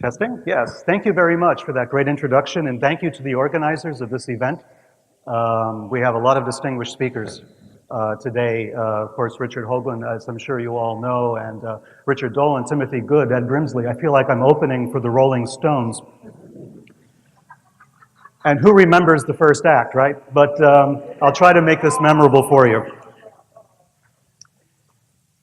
Testing? Yes. Thank you very much for that great introduction, and thank you to the organizers of this event. We have a lot of distinguished speakers today. Of course, Richard Hoagland, as I'm sure you all know, and Richard Dolan, Timothy Good, Ed Grimsley. I feel like I'm opening for the Rolling Stones. And who remembers the first act, right? But I'll try to make this memorable for you.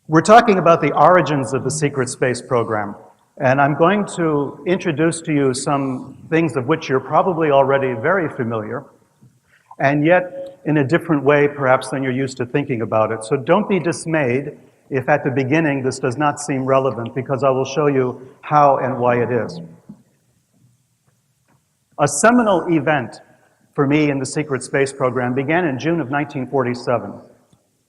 We're talking about the origins of the secret space program. And I'm going to introduce to you some things of which you're probably already very familiar, and yet in a different way perhaps than you're used to thinking about it. So don't be dismayed if at the beginning this does not seem relevant, because I will show you how and why it is. A seminal event for me in the secret space program began in June of 1947.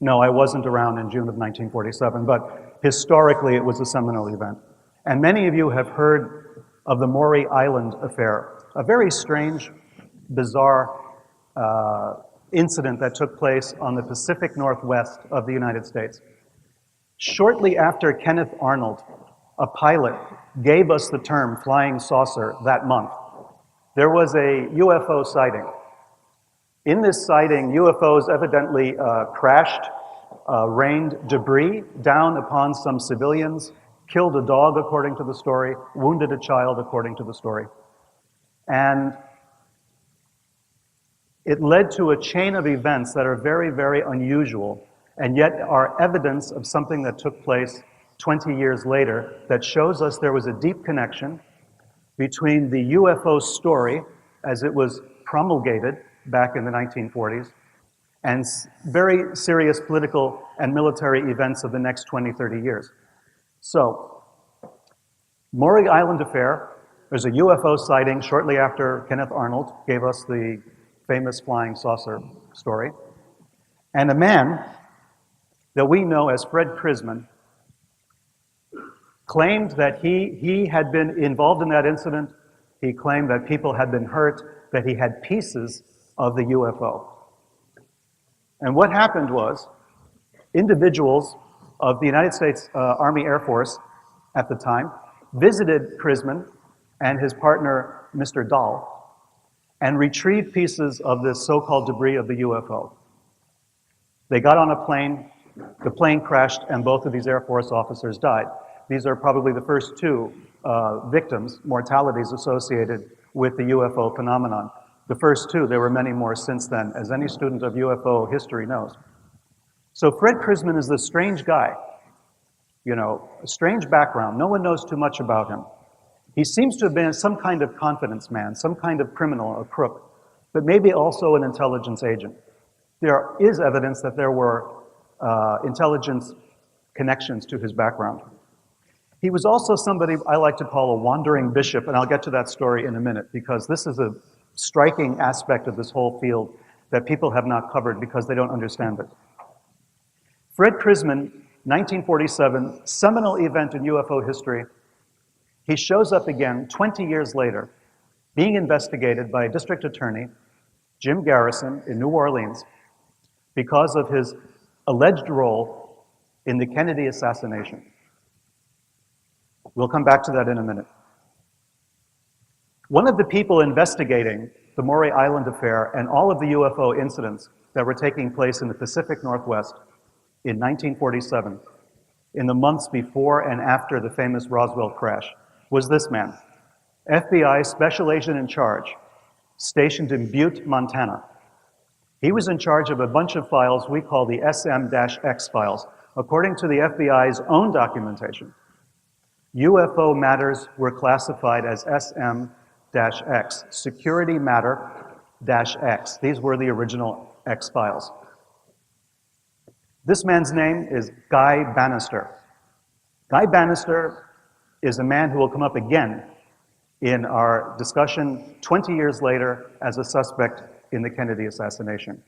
No, I wasn't around in June of 1947, but historically it was a seminal event. And many of you have heard of the Maury Island affair, a very strange, bizarre incident that took place on the Pacific Northwest of the United States. Shortly after Kenneth Arnold, a pilot, gave us the term flying saucer that month, there was a UFO sighting. In this sighting, UFOs evidently crashed, rained debris down upon some civilians, killed a dog, according to the story, wounded a child, according to the story. And it led to a chain of events that are very, very unusual, and yet are evidence of something that took place 20 years later that shows us there was a deep connection between the UFO story, as it was promulgated back in the 1940s, and very serious political and military events of the next 20, 30 years. So, Maury Island affair, there's a UFO sighting shortly after Kenneth Arnold gave us the famous flying saucer story. And a man that we know as Fred Prisman claimed that he had been involved in that incident. He claimed that people had been hurt, that he had pieces of the UFO. And what happened was, individuals of the United States Army Air Force at the time visited Prisman and his partner, Mr. Dahl, and retrieved pieces of this so-called debris of the UFO. They got on a plane, the plane crashed, and both of these Air Force officers died. These are probably the first two victims, mortalities associated with the UFO phenomenon. The first two, there were many more since then, as any student of UFO history knows. So Fred Prisman is this strange guy, you know, a strange background. No one knows too much about him. He seems to have been some kind of confidence man, some kind of criminal, a crook, but maybe also an intelligence agent. There is evidence that there were intelligence connections to his background. He was also somebody I like to call a wandering bishop, and I'll get to that story in a minute, because this is a striking aspect of this whole field that people have not covered because they don't understand it. Fred Prisman, 1947, seminal event in UFO history. He shows up again 20 years later, being investigated by a district attorney, Jim Garrison, in New Orleans, because of his alleged role in the Kennedy assassination. We'll come back to that in a minute. One of the people investigating the Maury Island affair and all of the UFO incidents that were taking place in the Pacific Northwest in 1947, in the months before and after the famous Roswell crash, was this man, FBI Special Agent in Charge, stationed in Butte, Montana. He was in charge of a bunch of files we call the SM-X files. According to the FBI's own documentation, UFO matters were classified as SM-X, Security Matter-X. These were the original X files. This man's name is Guy Bannister. Guy Bannister is a man who will come up again in our discussion 20 years later as a suspect in the Kennedy assassination.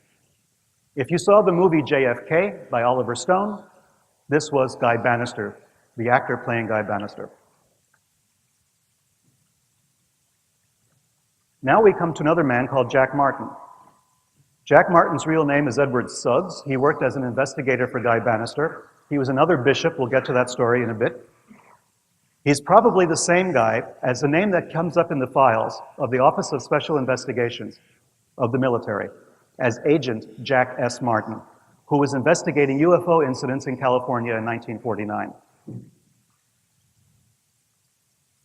If you saw the movie JFK by Oliver Stone, this was Guy Bannister, the actor playing Guy Bannister. Now we come to another man called Jack Martin. Jack Martin's real name is Edward Suggs. He worked as an investigator for Guy Bannister. He was another bishop. We'll get to that story in a bit. He's probably the same guy as the name that comes up in the files of the Office of Special Investigations of the military as Agent Jack S. Martin, who was investigating UFO incidents in California in 1949.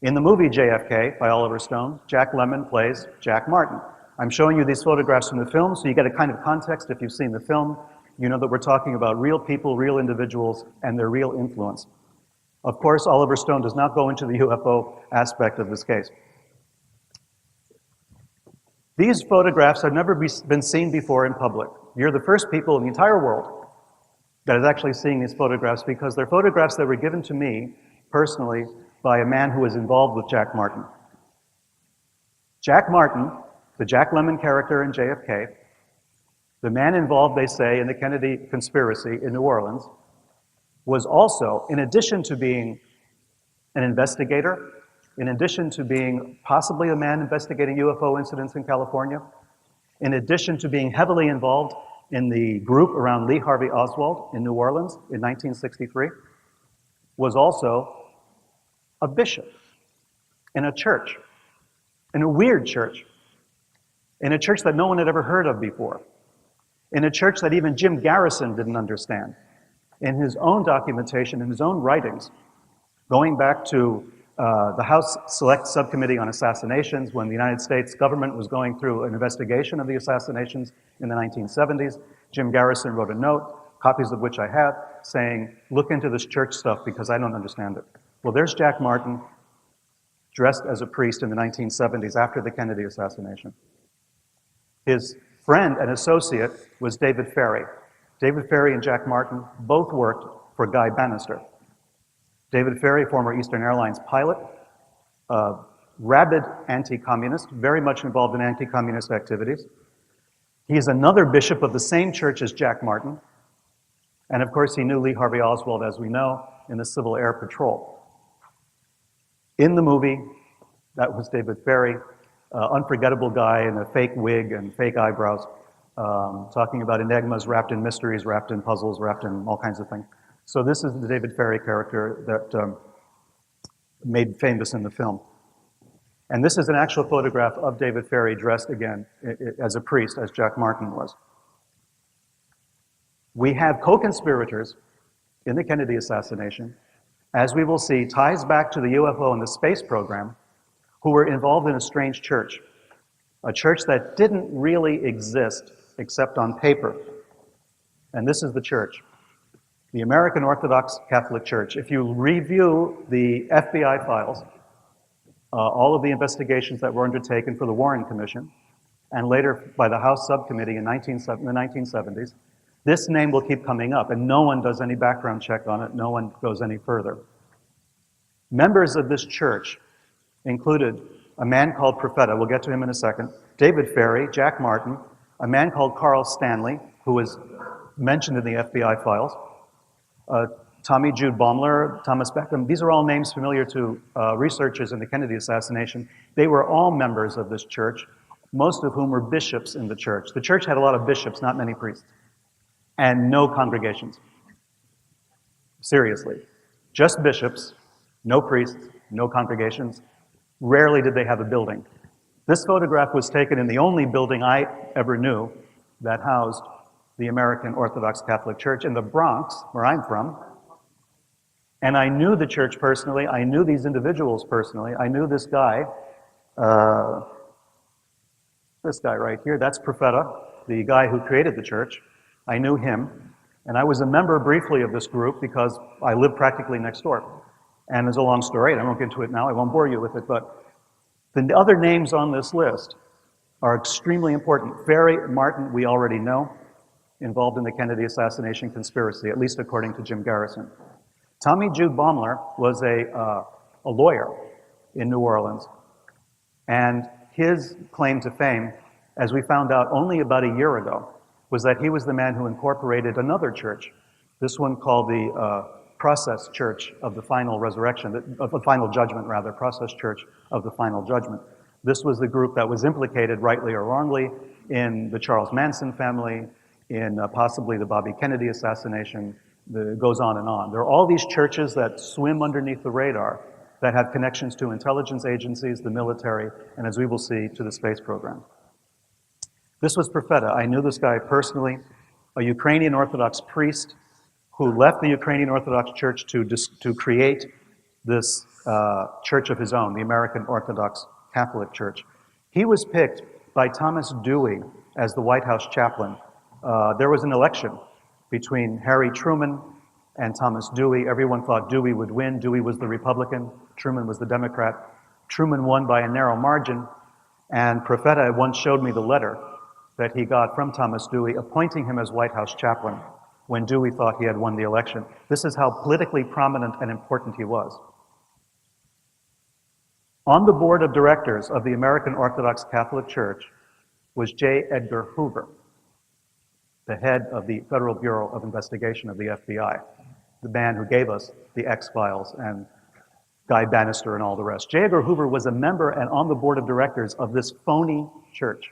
In the movie JFK by Oliver Stone, Jack Lemmon plays Jack Martin. I'm showing you these photographs from the film so you get a kind of context. If you've seen the film, you know that we're talking about real people, real individuals, and their real influence. Of course, Oliver Stone does not go into the UFO aspect of this case. These photographs have never been seen before in public. You're the first people in the entire world that is actually seeing these photographs because they're photographs that were given to me personally by a man who was involved with Jack Martin. Jack Martin, the Jack Lemmon character in JFK, the man involved, they say, in the Kennedy conspiracy in New Orleans, was also, in addition to being an investigator, in addition to being possibly a man investigating UFO incidents in California, in addition to being heavily involved in the group around Lee Harvey Oswald in New Orleans in 1963, was also a bishop in a church, in a weird church, in a church that no one had ever heard of before, in a church that even Jim Garrison didn't understand. In his own documentation, in his own writings, going back to the House Select Subcommittee on Assassinations when the United States government was going through an investigation of the assassinations in the 1970s, Jim Garrison wrote a note, copies of which I have, saying, look into this church stuff because I don't understand it. Well, there's Jack Martin dressed as a priest in the 1970s after the Kennedy assassination. His friend and associate was David Ferrie. David Ferrie and Jack Martin both worked for Guy Bannister. David Ferrie, former Eastern Airlines pilot, rabid anti-communist, very much involved in anti-communist activities. He is another bishop of the same church as Jack Martin. And of course, he knew Lee Harvey Oswald, as we know, in the Civil Air Patrol. In the movie, that was David Ferrie, unforgettable guy in a fake wig and fake eyebrows, talking about enigmas wrapped in mysteries, wrapped in puzzles, wrapped in all kinds of things. So this is the David Ferrie character that made famous in the film. And this is an actual photograph of David Ferrie dressed again as a priest, as Jack Martin was. We have co-conspirators in the Kennedy assassination, as we will see, ties back to the UFO and the space program, who were involved in a strange church, a church that didn't really exist except on paper. And this is the church, the American Orthodox Catholic Church. If you review the FBI files, all of the investigations that were undertaken for the Warren Commission, and later by the House Subcommittee in the 1970s, this name will keep coming up, and no one does any background check on it, no one goes any further. Members of this church included a man called Profeta, we'll get to him in a second, David Ferrie, Jack Martin, a man called Carl Stanley, who was mentioned in the FBI files, Tommy Jude Baumler, Thomas Beckham. These are all names familiar to researchers in the Kennedy assassination. They were all members of this church, most of whom were bishops in the church. The church had a lot of bishops, not many priests, and no congregations. Seriously. Just bishops, no priests, no congregations. Rarely did they have a building. This photograph was taken in the only building I ever knew that housed the American Orthodox Catholic Church in the Bronx, where I'm from. And I knew the church personally. I knew these individuals personally. I knew this guy right here. That's Profeta, the guy who created the church. I knew him. And I was a member briefly of this group because I lived practically next door. And it's a long story, and I won't get into it now. I won't bore you with it. But the other names on this list are extremely important. Ferrie, Martin, we already know, involved in the Kennedy assassination conspiracy, at least according to Jim Garrison. Tommy Jude Baumler was a lawyer in New Orleans, and his claim to fame, as we found out only about a year ago, was that he was the man who incorporated another church, this one called the Process Church of the Final Resurrection, of the Final Judgment, rather, Process Church of the Final Judgment. This was the group that was implicated, rightly or wrongly, in the Charles Manson family, in possibly the Bobby Kennedy assassination. It goes on and on. There are all these churches that swim underneath the radar that have connections to intelligence agencies, the military, and as we will see, to the space program. This was Profeta. I knew this guy personally, a Ukrainian Orthodox priest who left the Ukrainian Orthodox Church to create this church of his own, the American Orthodox Catholic Church. He was picked by Thomas Dewey as the White House chaplain. There was an election between Harry Truman and Thomas Dewey. Everyone thought Dewey would win. Dewey was the Republican, Truman was the Democrat. Truman won by a narrow margin, and Profeta once showed me the letter that he got from Thomas Dewey appointing him as White House chaplain when Dewey thought he had won the election. This is how politically prominent and important he was. On the board of directors of the American Orthodox Catholic Church was J. Edgar Hoover, the head of the Federal Bureau of Investigation of the FBI, the man who gave us the X-Files and Guy Bannister and all the rest. J. Edgar Hoover was a member and on the board of directors of this phony church.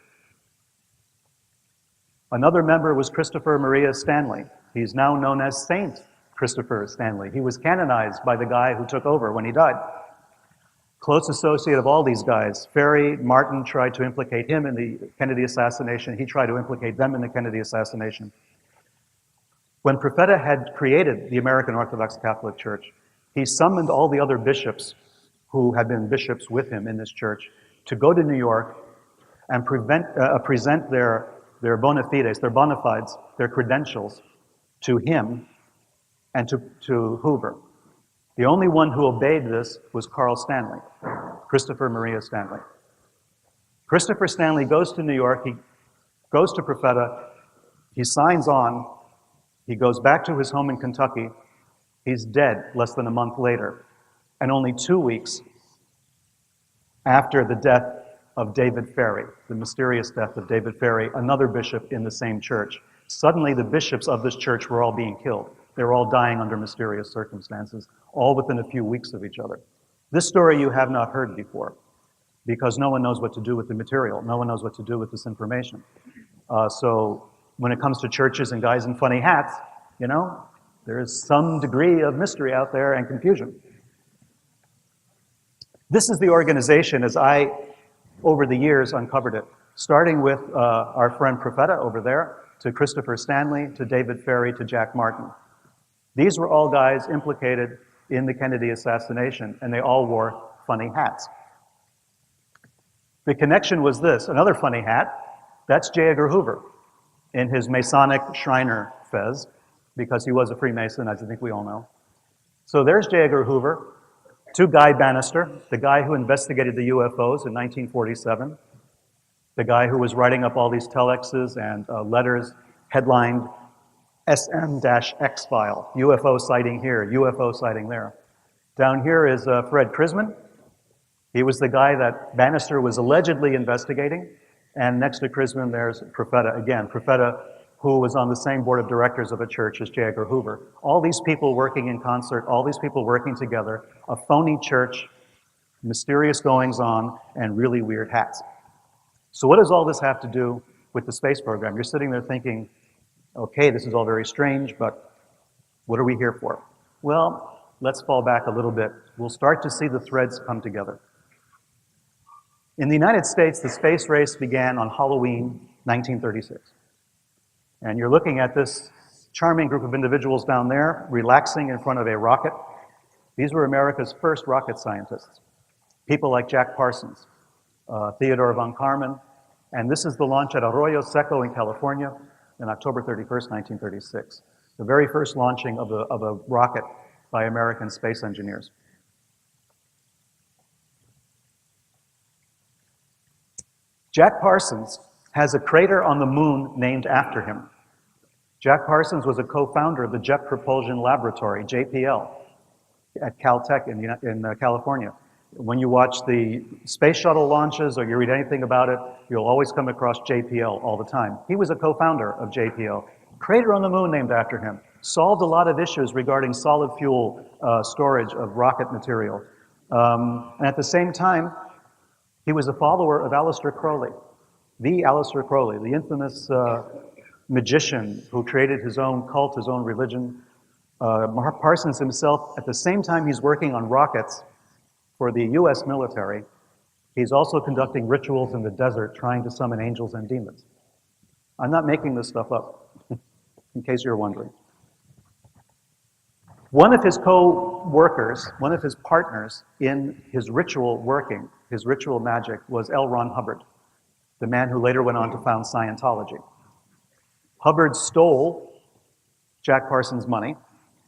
Another member was Christopher Maria Stanley. He's now known as Saint Christopher Stanley. He was canonized by the guy who took over when he died. Close associate of all these guys. Ferry Martin tried to implicate him in the Kennedy assassination. He tried to implicate them in the Kennedy assassination. When Profeta had created the American Orthodox Catholic Church, he summoned all the other bishops who had been bishops with him in this church to go to New York and present their bona fides, their bona fides, their credentials to him and to Hoover. The only one who obeyed this was Carl Stanley, Christopher Maria Stanley. Christopher Stanley goes to New York, he goes to Profeta, he signs on, he goes back to his home in Kentucky, he's dead less than a month later, and only 2 weeks after the death of David Ferry, the mysterious death of David Ferry, another bishop in the same church. Suddenly the bishops of this church were all being killed. They were all dying under mysterious circumstances, all within a few weeks of each other. This story you have not heard before, because no one knows what to do with the material. No one knows what to do with this information. So when it comes to churches and guys in funny hats, you know, there is some degree of mystery out there and confusion. This is the organization as I, over the years, uncovered it, starting with our friend Profeta over there, to Christopher Stanley, to David Ferry, to Jack Martin. These were all guys implicated in the Kennedy assassination, and they all wore funny hats. The connection was this, another funny hat, that's J. Edgar Hoover in his Masonic Shriner fez, because he was a Freemason, as I think we all know. So there's J. Edgar Hoover, to Guy Bannister, the guy who investigated the UFOs in 1947, the guy who was writing up all these telexes and letters headlined SM-X file, UFO sighting here, UFO sighting there. Down here is Fred Krisman. He was the guy that Bannister was allegedly investigating. And next to Krisman, there's Profeta again. Profeta, who was on the same board of directors of a church as J. Edgar Hoover. All these people working in concert, all these people working together, a phony church, mysterious goings-on, and really weird hats. So what does all this have to do with the space program? You're sitting there thinking, okay, this is all very strange, but what are we here for? Well, let's fall back a little bit. We'll start to see the threads come together. In the United States, the space race began on Halloween 1936. And you're looking at this charming group of individuals down there, relaxing in front of a rocket. These were America's first rocket scientists. People like Jack Parsons, Theodore von Karman, and this is the launch at Arroyo Seco in California on October 31st, 1936. The very first launching of a rocket by American space engineers. Jack Parsons has a crater on the moon named after him. Jack Parsons was a co-founder of the Jet Propulsion Laboratory, JPL, at Caltech in California. When you watch the space shuttle launches or you read anything about it, you'll always come across JPL all the time. He was a co-founder of JPL. Crater on the moon named after him. Solved a lot of issues regarding solid fuel storage of rocket material. And at the same time, he was a follower of Aleister Crowley, the Aleister Crowley, the infamous magician who created his own cult, his own religion. Parsons himself, at the same time he's working on rockets, for the US military, he's also conducting rituals in the desert trying to summon angels and demons. I'm not making this stuff up, in case you're wondering. One of his co-workers, one of his partners in his ritual working, his ritual magic, was L. Ron Hubbard, the man who later went on to found Scientology. Hubbard stole Jack Parsons' money,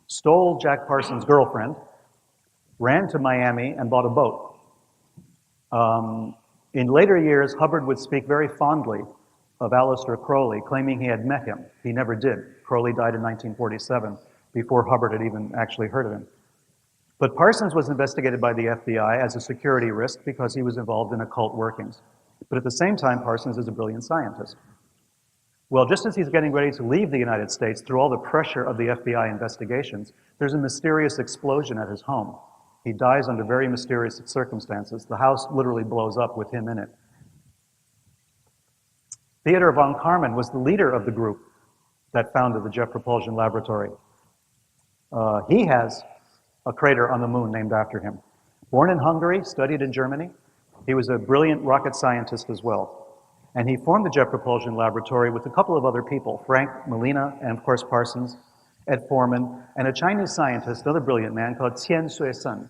stole Jack Parsons' girlfriend, ran to Miami and bought a boat. In later years, Hubbard would speak very fondly of Aleister Crowley, claiming he had met him. He never did. Crowley died in 1947, before Hubbard had even actually heard of him. But Parsons was investigated by the FBI as a security risk because he was involved in occult workings. But at the same time, Parsons is a brilliant scientist. Well, just as he's getting ready to leave the United States through all the pressure of the FBI investigations, there's a mysterious explosion at his home. He dies under very mysterious circumstances. The house literally blows up with him in it. Theodor von Karman was the leader of the group that founded the Jet Propulsion Laboratory. He has a crater on the moon named after him. Born in Hungary, studied in Germany, he was a brilliant rocket scientist as well. And he formed the Jet Propulsion Laboratory with a couple of other people, Frank Molina and of course Parsons, Ed Foreman, and a Chinese scientist, another brilliant man called Qian Sui-sun.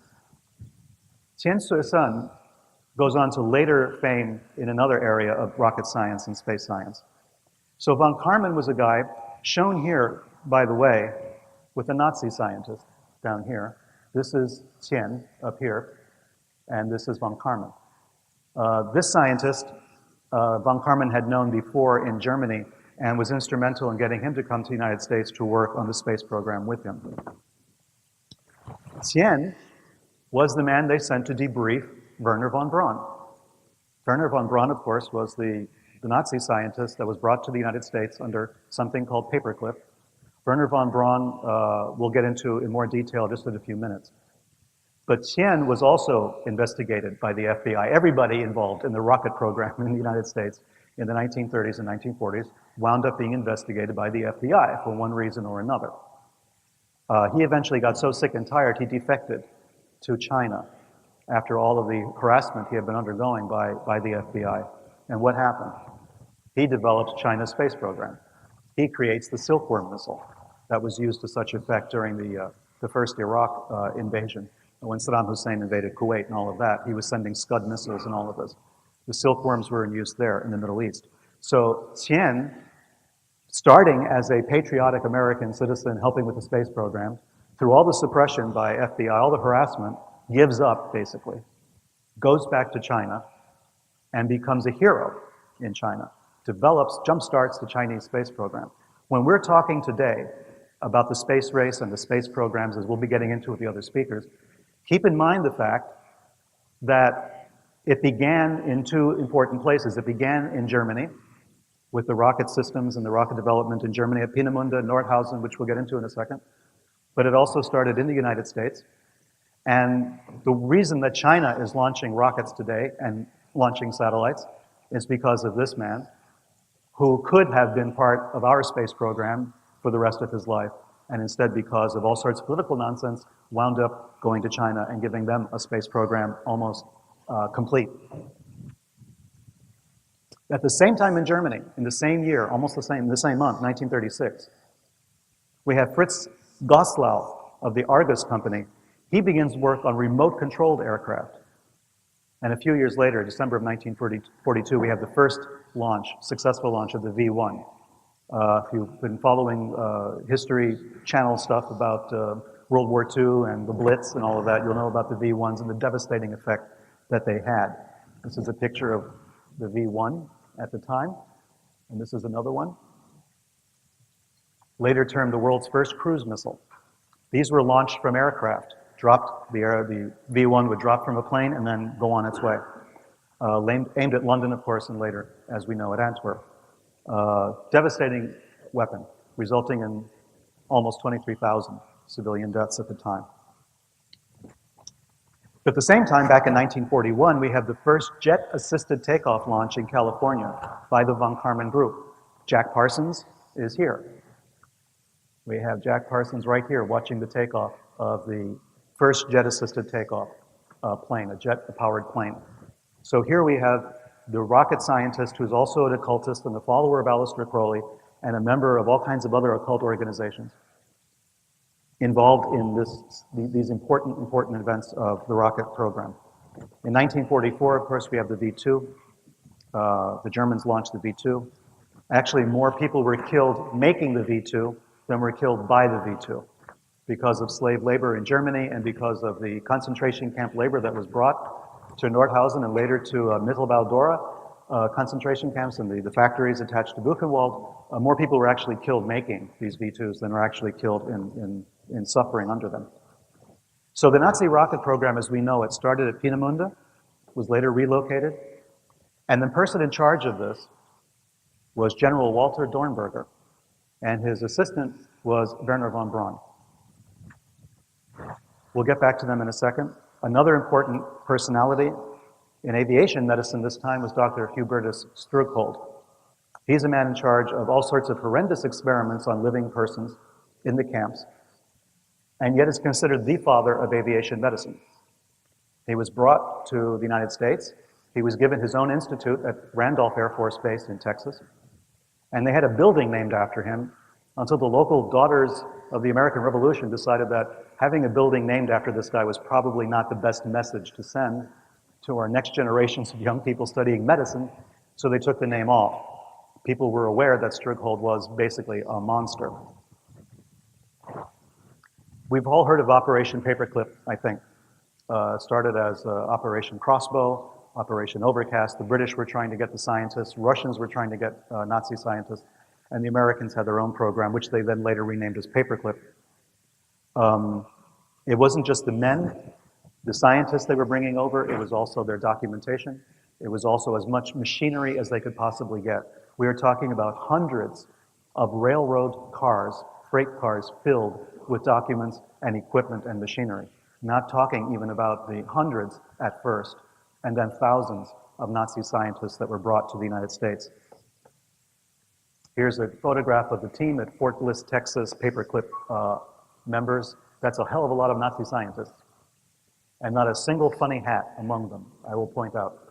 Qian Sui-sun goes on to later fame in another area of rocket science and space science. So von Karman was a guy shown here, by the way, with a Nazi scientist down here. This is Qian up here, and this is von Karman. This scientist, von Karman had known before in Germany and was instrumental in getting him to come to the United States to work on the space program with him. Qian was the man they sent to debrief Wernher von Braun. Wernher von Braun, of course, was the Nazi scientist that was brought to the United States under something called paperclip. Wernher von Braun we'll get into in more detail just in a few minutes. But Qian was also investigated by the FBI. Everybody involved in the rocket program in the United States in the 1930s and 1940s wound up being investigated by the FBI for one reason or another. He eventually got so sick and tired, he defected to China after all of the harassment he had been undergoing by the FBI. And what happened? He developed China's space program. He creates the Silkworm missile that was used to such effect during the first Iraq invasion. When Saddam Hussein invaded Kuwait and all of that, he was sending Scud missiles and all of this. The Silkworms were in use there in the Middle East. So Qian, starting as a patriotic American citizen helping with the space program, through all the suppression by FBI, all the harassment, gives up, basically, goes back to China, and becomes a hero in China, develops, jumpstarts the Chinese space program. When we're talking today about the space race and the space programs, as we'll be getting into with the other speakers, keep in mind the fact that it began in two important places. It began in Germany, with the rocket systems and the rocket development in Germany at Peenemünde, Nordhausen, which we'll get into in a second. But it also started in the United States. And the reason that China is launching rockets today and launching satellites is because of this man, who could have been part of our space program for the rest of his life, and instead, because of all sorts of political nonsense, wound up going to China and giving them a space program almost complete. At the same time in Germany, in the same year, almost the same month, 1936, we have Fritz Goslau of the Argus company. He begins work on remote-controlled aircraft. And a few years later, December of 1942, we have the first launch, successful launch of the V1. If you've been following History Channel stuff about World War II and the Blitz and all of that, you'll know about the V1s and the devastating effect that they had. This is a picture of the V1 at the time, and this is another one. Later termed the world's first cruise missile. These were launched from aircraft. The V1 would drop from a plane and then go on its way. Aimed at London, of course, and later, as we know, at Antwerp. Devastating weapon, resulting in almost 23,000 civilian deaths at the time. But at the same time, back in 1941, we have the first jet-assisted takeoff launch in California by the von Karman group. Jack Parsons is here. We have Jack Parsons right here watching the takeoff of the first jet-assisted takeoff plane, a jet-powered plane. So here we have the rocket scientist who's also an occultist and a follower of Aleister Crowley and a member of all kinds of other occult organizations involved in these important events of the rocket program. In 1944, of course, we have the V2. The Germans launched the V2. Actually, more people were killed making the V2 than were killed by the V2 because of slave labor in Germany and because of the concentration camp labor that was brought to Nordhausen and later to Mittelbau-Dora concentration camps and the factories attached to Buchenwald. More people were actually killed making these V2s than were actually killed in suffering under them. So the Nazi rocket program, as we know it, started at Peenemünde, was later relocated, and the person in charge of this was General Walter Dornberger, and his assistant was Wernher von Braun. We'll get back to them in a second. Another important personality in aviation medicine this time was Dr. Hubertus Strughold. He's a man in charge of all sorts of horrendous experiments on living persons in the camps, and yet is considered the father of aviation medicine. He was brought to the United States. He was given his own institute at Randolph Air Force Base in Texas, and they had a building named after him until the local Daughters of the American Revolution decided that having a building named after this guy was probably not the best message to send to our next generations of young people studying medicine, so they took the name off. People were aware that Strughold was basically a monster. We've all heard of Operation Paperclip, I think. Started as Operation Crossbow, Operation Overcast. The British were trying to get the scientists, Russians were trying to get Nazi scientists, and the Americans had their own program, which they then later renamed as Paperclip. It wasn't just the men, the scientists they were bringing over, it was also their documentation. It was also as much machinery as they could possibly get. We are talking about hundreds of railroad cars, freight cars filled with documents and equipment and machinery. Not talking even about the hundreds at first, and then thousands of Nazi scientists that were brought to the United States. Here's a photograph of the team at Fort Bliss, Texas, Paperclip members. That's a hell of a lot of Nazi scientists, and not a single funny hat among them, I will point out.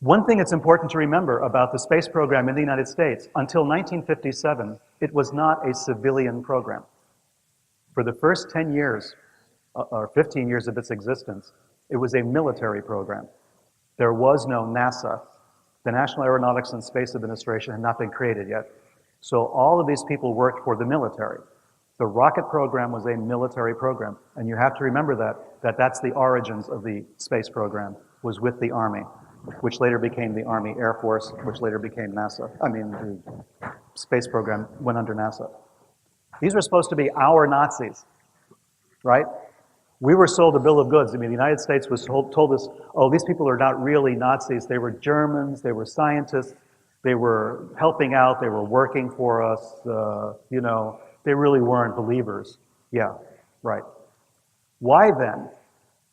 One thing that's important to remember about the space program in the United States, until 1957, it was not a civilian program. For the first 10 years, or 15 years of its existence, it was a military program. There was no NASA. The National Aeronautics and Space Administration had not been created yet. So all of these people worked for the military. The rocket program was a military program, and you have to remember that's the origins of the space program, was with the Army, which later became the Army Air Force, which later became NASA. I mean, the space program went under NASA. These were supposed to be our Nazis, right? We were sold a bill of goods. I mean, the United States was told us, oh, these people are not really Nazis. They were Germans, they were scientists, they were helping out, they were working for us, you know, they really weren't believers. Yeah, right. Why then,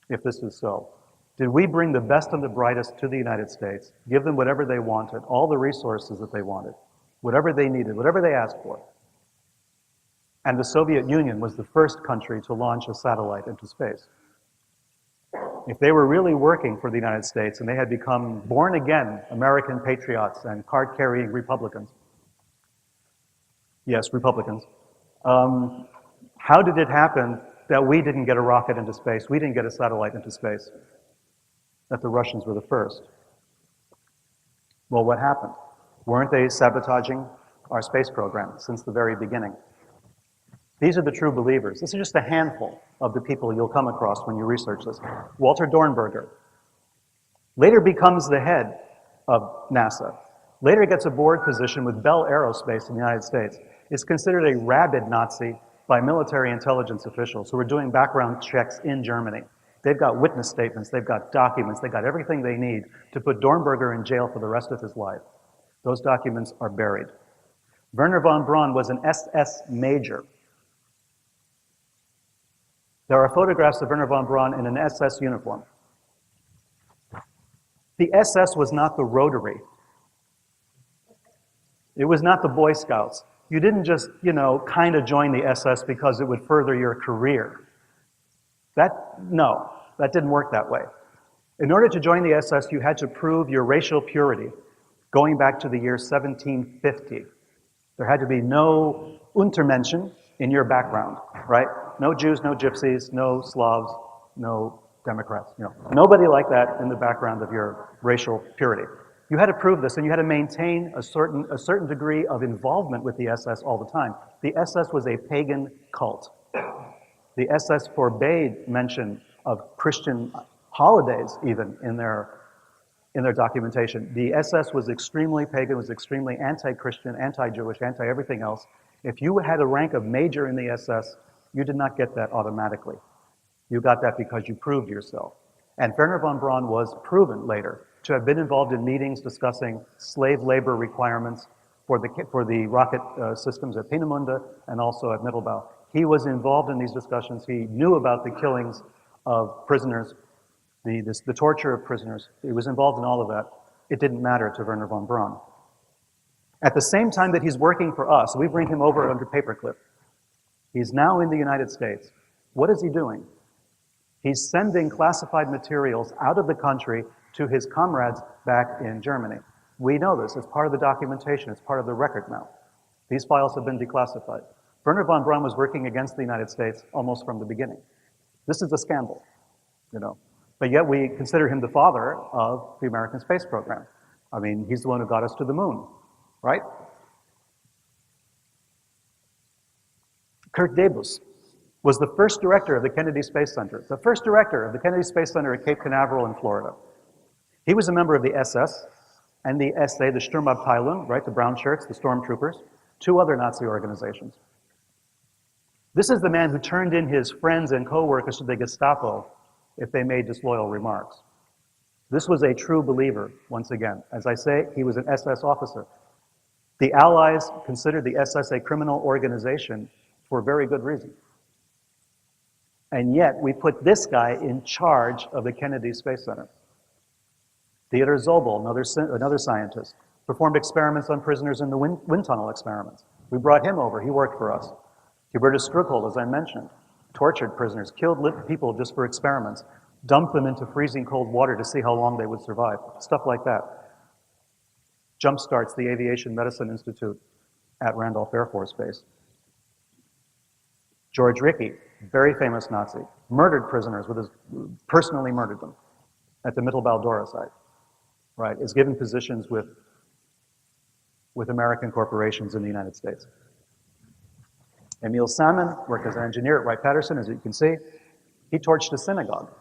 if this is so, did we bring the best and the brightest to the United States, give them whatever they wanted, all the resources that they wanted, whatever they needed, whatever they asked for? And the Soviet Union was the first country to launch a satellite into space. If they were really working for the United States and they had become born-again American patriots and card-carrying Republicans, yes, Republicans, how did it happen that we didn't get a rocket into space, we didn't get a satellite into space, that the Russians were the first? Well, what happened? Weren't they sabotaging our space program since the very beginning? These are the true believers. This is just a handful of the people you'll come across when you research this. Walter Dornberger later becomes the head of NASA. Later gets a board position with Bell Aerospace in the United States. Is considered a rabid Nazi by military intelligence officials who are doing background checks in Germany. They've got witness statements, they've got documents, they've got everything they need to put Dornberger in jail for the rest of his life. Those documents are buried. Wernher von Braun was an SS major. There are photographs of Wernher von Braun in an SS uniform. The SS was not the Rotary. It was not the Boy Scouts. You didn't just, you know, kind of join the SS because it would further your career. No. That didn't work that way. In order to join the SS, you had to prove your racial purity, going back to the year 1750. There had to be no Untermenschen in your background, right? No Jews, no Gypsies, no Slavs, no Democrats. Nobody like that in the background of your racial purity. You had to prove this, and you had to maintain a certain degree of involvement with the SS all the time. The SS was a pagan cult. The SS forbade mention of Christian holidays even in their documentation. The SS was extremely pagan, was extremely anti-Christian, anti-Jewish, anti-everything else. If you had a rank of major in the SS, you did not get that automatically. You got that because you proved yourself. And Wernher von Braun was proven later to have been involved in meetings discussing slave labor requirements for the rocket systems at Peenemünde and also at Mittelbau. He was involved in these discussions. He knew about the killings of prisoners, the torture of prisoners. He was involved in all of that. It didn't matter to Wernher von Braun. At the same time that he's working for us, we bring him over under paperclip. He's now in the United States. What is he doing? He's sending classified materials out of the country to his comrades back in Germany. We know this. It's part of the documentation. It's part of the record now. These files have been declassified. Wernher von Braun was working against the United States almost from the beginning. This is a scandal, But yet we consider him the father of the American space program. I mean, he's the one who got us to the moon, right? Kurt Debus was the first director of the Kennedy Space Center, the first director of the Kennedy Space Center at Cape Canaveral in Florida. He was a member of the SS and the SA, the Sturmabteilung, right, the brown shirts, the stormtroopers, two other Nazi organizations. This is the man who turned in his friends and co-workers to the Gestapo if they made disloyal remarks. This was a true believer, once again. As I say, he was an SS officer. The Allies considered the SS a criminal organization for very good reason. And yet, we put this guy in charge of the Kennedy Space Center. Theodor Zobel, another scientist, performed experiments on prisoners in the wind tunnel experiments. We brought him over. He worked for us. Hubertus Struckel, as I mentioned, tortured prisoners, killed people just for experiments, dumped them into freezing cold water to see how long they would survive, stuff like that. Jumpstarts the Aviation Medicine Institute at Randolph Air Force Base. George Rickey, very famous Nazi, murdered prisoners personally murdered them at the Mittelbau-Dora site, right, is given positions with American corporations in the United States. Emil Salmon worked as an engineer at Wright-Patterson, as you can see. He torched a synagogue.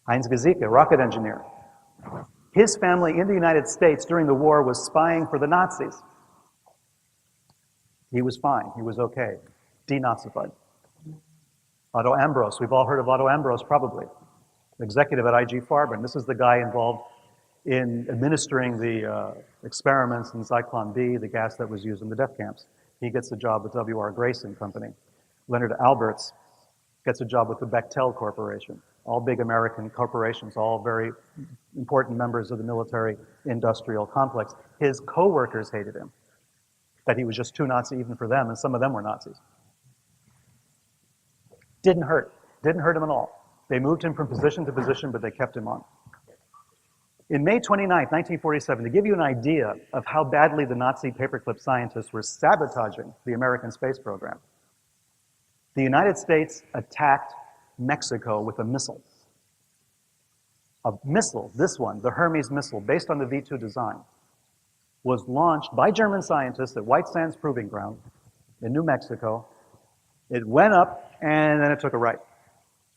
Heinz Gesicke, a rocket engineer. His family in the United States during the war was spying for the Nazis. He was fine, he was okay, denazified. Otto Ambros, we've all heard of Otto Ambros probably, executive at IG Farben. This is the guy involved in administering the experiments in Zyklon B, the gas that was used in the death camps. He gets a job with W.R. Grace and Company. Leonard Alberts gets a job with the Bechtel Corporation. All big American corporations, all very important members of the military-industrial complex. His co-workers hated him, that he was just too Nazi even for them, and some of them were Nazis. Didn't hurt him at all. They moved him from position to position, but they kept him on. In May 29, 1947, to give you an idea of how badly the Nazi paperclip scientists were sabotaging the American space program, the United States attacked Mexico with a missile. A missile, this one, the Hermes missile, based on the V-2 design, was launched by German scientists at White Sands Proving Ground in New Mexico. It went up, and then it took a right.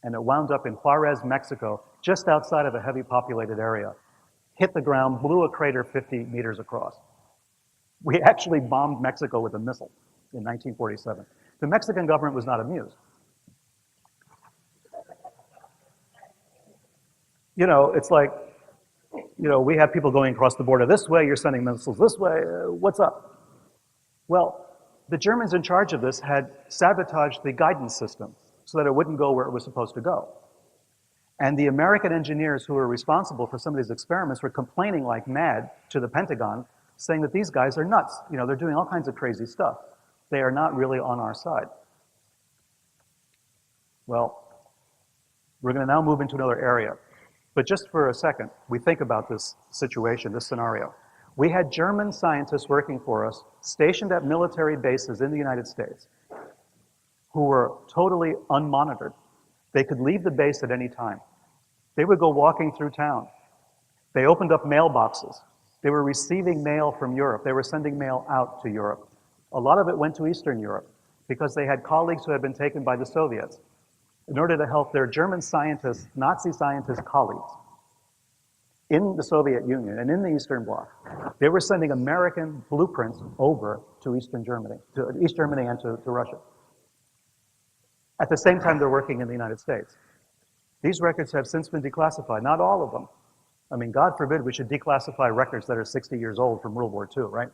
And it wound up in Juarez, Mexico, just outside of a heavy populated area. Hit the ground, blew a crater 50 meters across. We actually bombed Mexico with a missile in 1947. The Mexican government was not amused. It's like, we have people going across the border this way, you're sending missiles this way, what's up? Well, the Germans in charge of this had sabotaged the guidance system so that it wouldn't go where it was supposed to go. And the American engineers who were responsible for some of these experiments were complaining like mad to the Pentagon, saying that these guys are nuts. They're doing all kinds of crazy stuff. They are not really on our side. Well, We're going to now move into another area. But just for a second, we think about this situation, this scenario. We had German scientists working for us, stationed at military bases in the United States, who were totally unmonitored. They could leave the base at any time. They would go walking through town. They opened up mailboxes. They were receiving mail from Europe. They were sending mail out to Europe. A lot of it went to Eastern Europe because they had colleagues who had been taken by the Soviets in order to help their German scientists, Nazi scientist colleagues in the Soviet Union and in the Eastern Bloc. They were sending American blueprints over to Eastern Germany, to East Germany and to Russia. At the same time, they're working in the United States. These records have since been declassified, not all of them. I mean, God forbid we should declassify records that are 60 years old from World War II, right?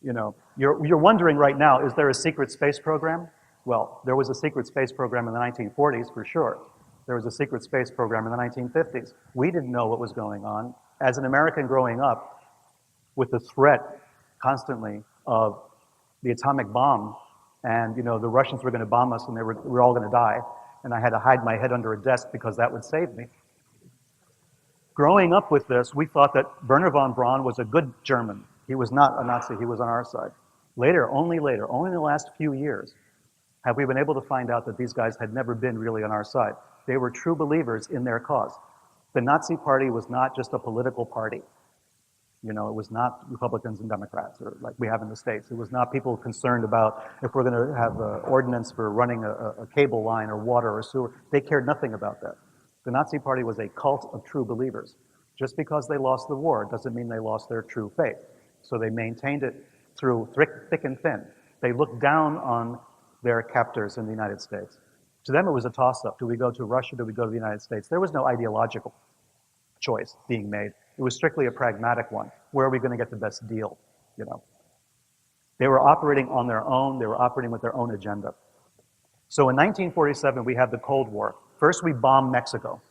You know, you're wondering right now, is there a secret space program? Well, there was a secret space program in the 1940s, for sure. There was a secret space program in the 1950s. We didn't know what was going on. As an American growing up with the threat constantly of the atomic bomb, and you know, the Russians were going to bomb us and we're all going to die, and I had to hide my head under a desk because that would save me. Growing up with this, we thought that Werner von Braun was a good German. He was not a Nazi, he was on our side. Later, only in the last few years, have we been able to find out that these guys had never been really on our side. They were true believers in their cause. The Nazi Party was not just a political party. You know, it was not Republicans and Democrats, or like we have in the States. It was not people concerned about if we're going to have an ordinance for running a cable line or water or sewer. They cared nothing about that. The Nazi Party was a cult of true believers. Just because they lost the war doesn't mean they lost their true faith. So they maintained it through thick and thin. They looked down on their captors in the United States. To them, it was a toss-up. Do we go to Russia? Do we go to the United States? There was no ideological choice being made. It was strictly a pragmatic one. Where are we going to get the best deal? You know, they were operating on their own. They were operating with their own agenda. So in 1947, we have the Cold War. First, we bomb Mexico,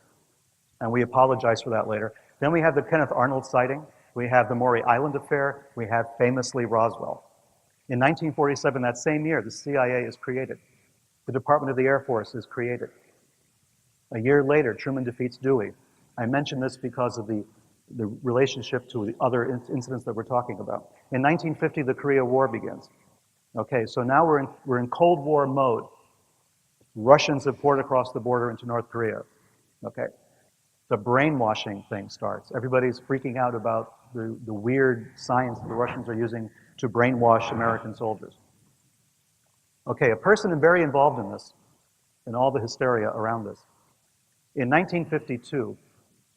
and we apologize for that later. Then we have the Kenneth Arnold sighting. We have the Maury Island affair. We have famously Roswell. In 1947, that same year, the CIA is created. The Department of the Air Force is created. A year later, Truman defeats Dewey. I mention this because of the relationship to the other incidents that we're talking about. In 1950, the Korea War begins. Okay, so now we're in Cold War mode. Russians have poured across the border into North Korea. Okay, the brainwashing thing starts. Everybody's freaking out about the weird science that the Russians are using to brainwash American soldiers. Okay, a person very involved in this, in all the hysteria around this, in 1952,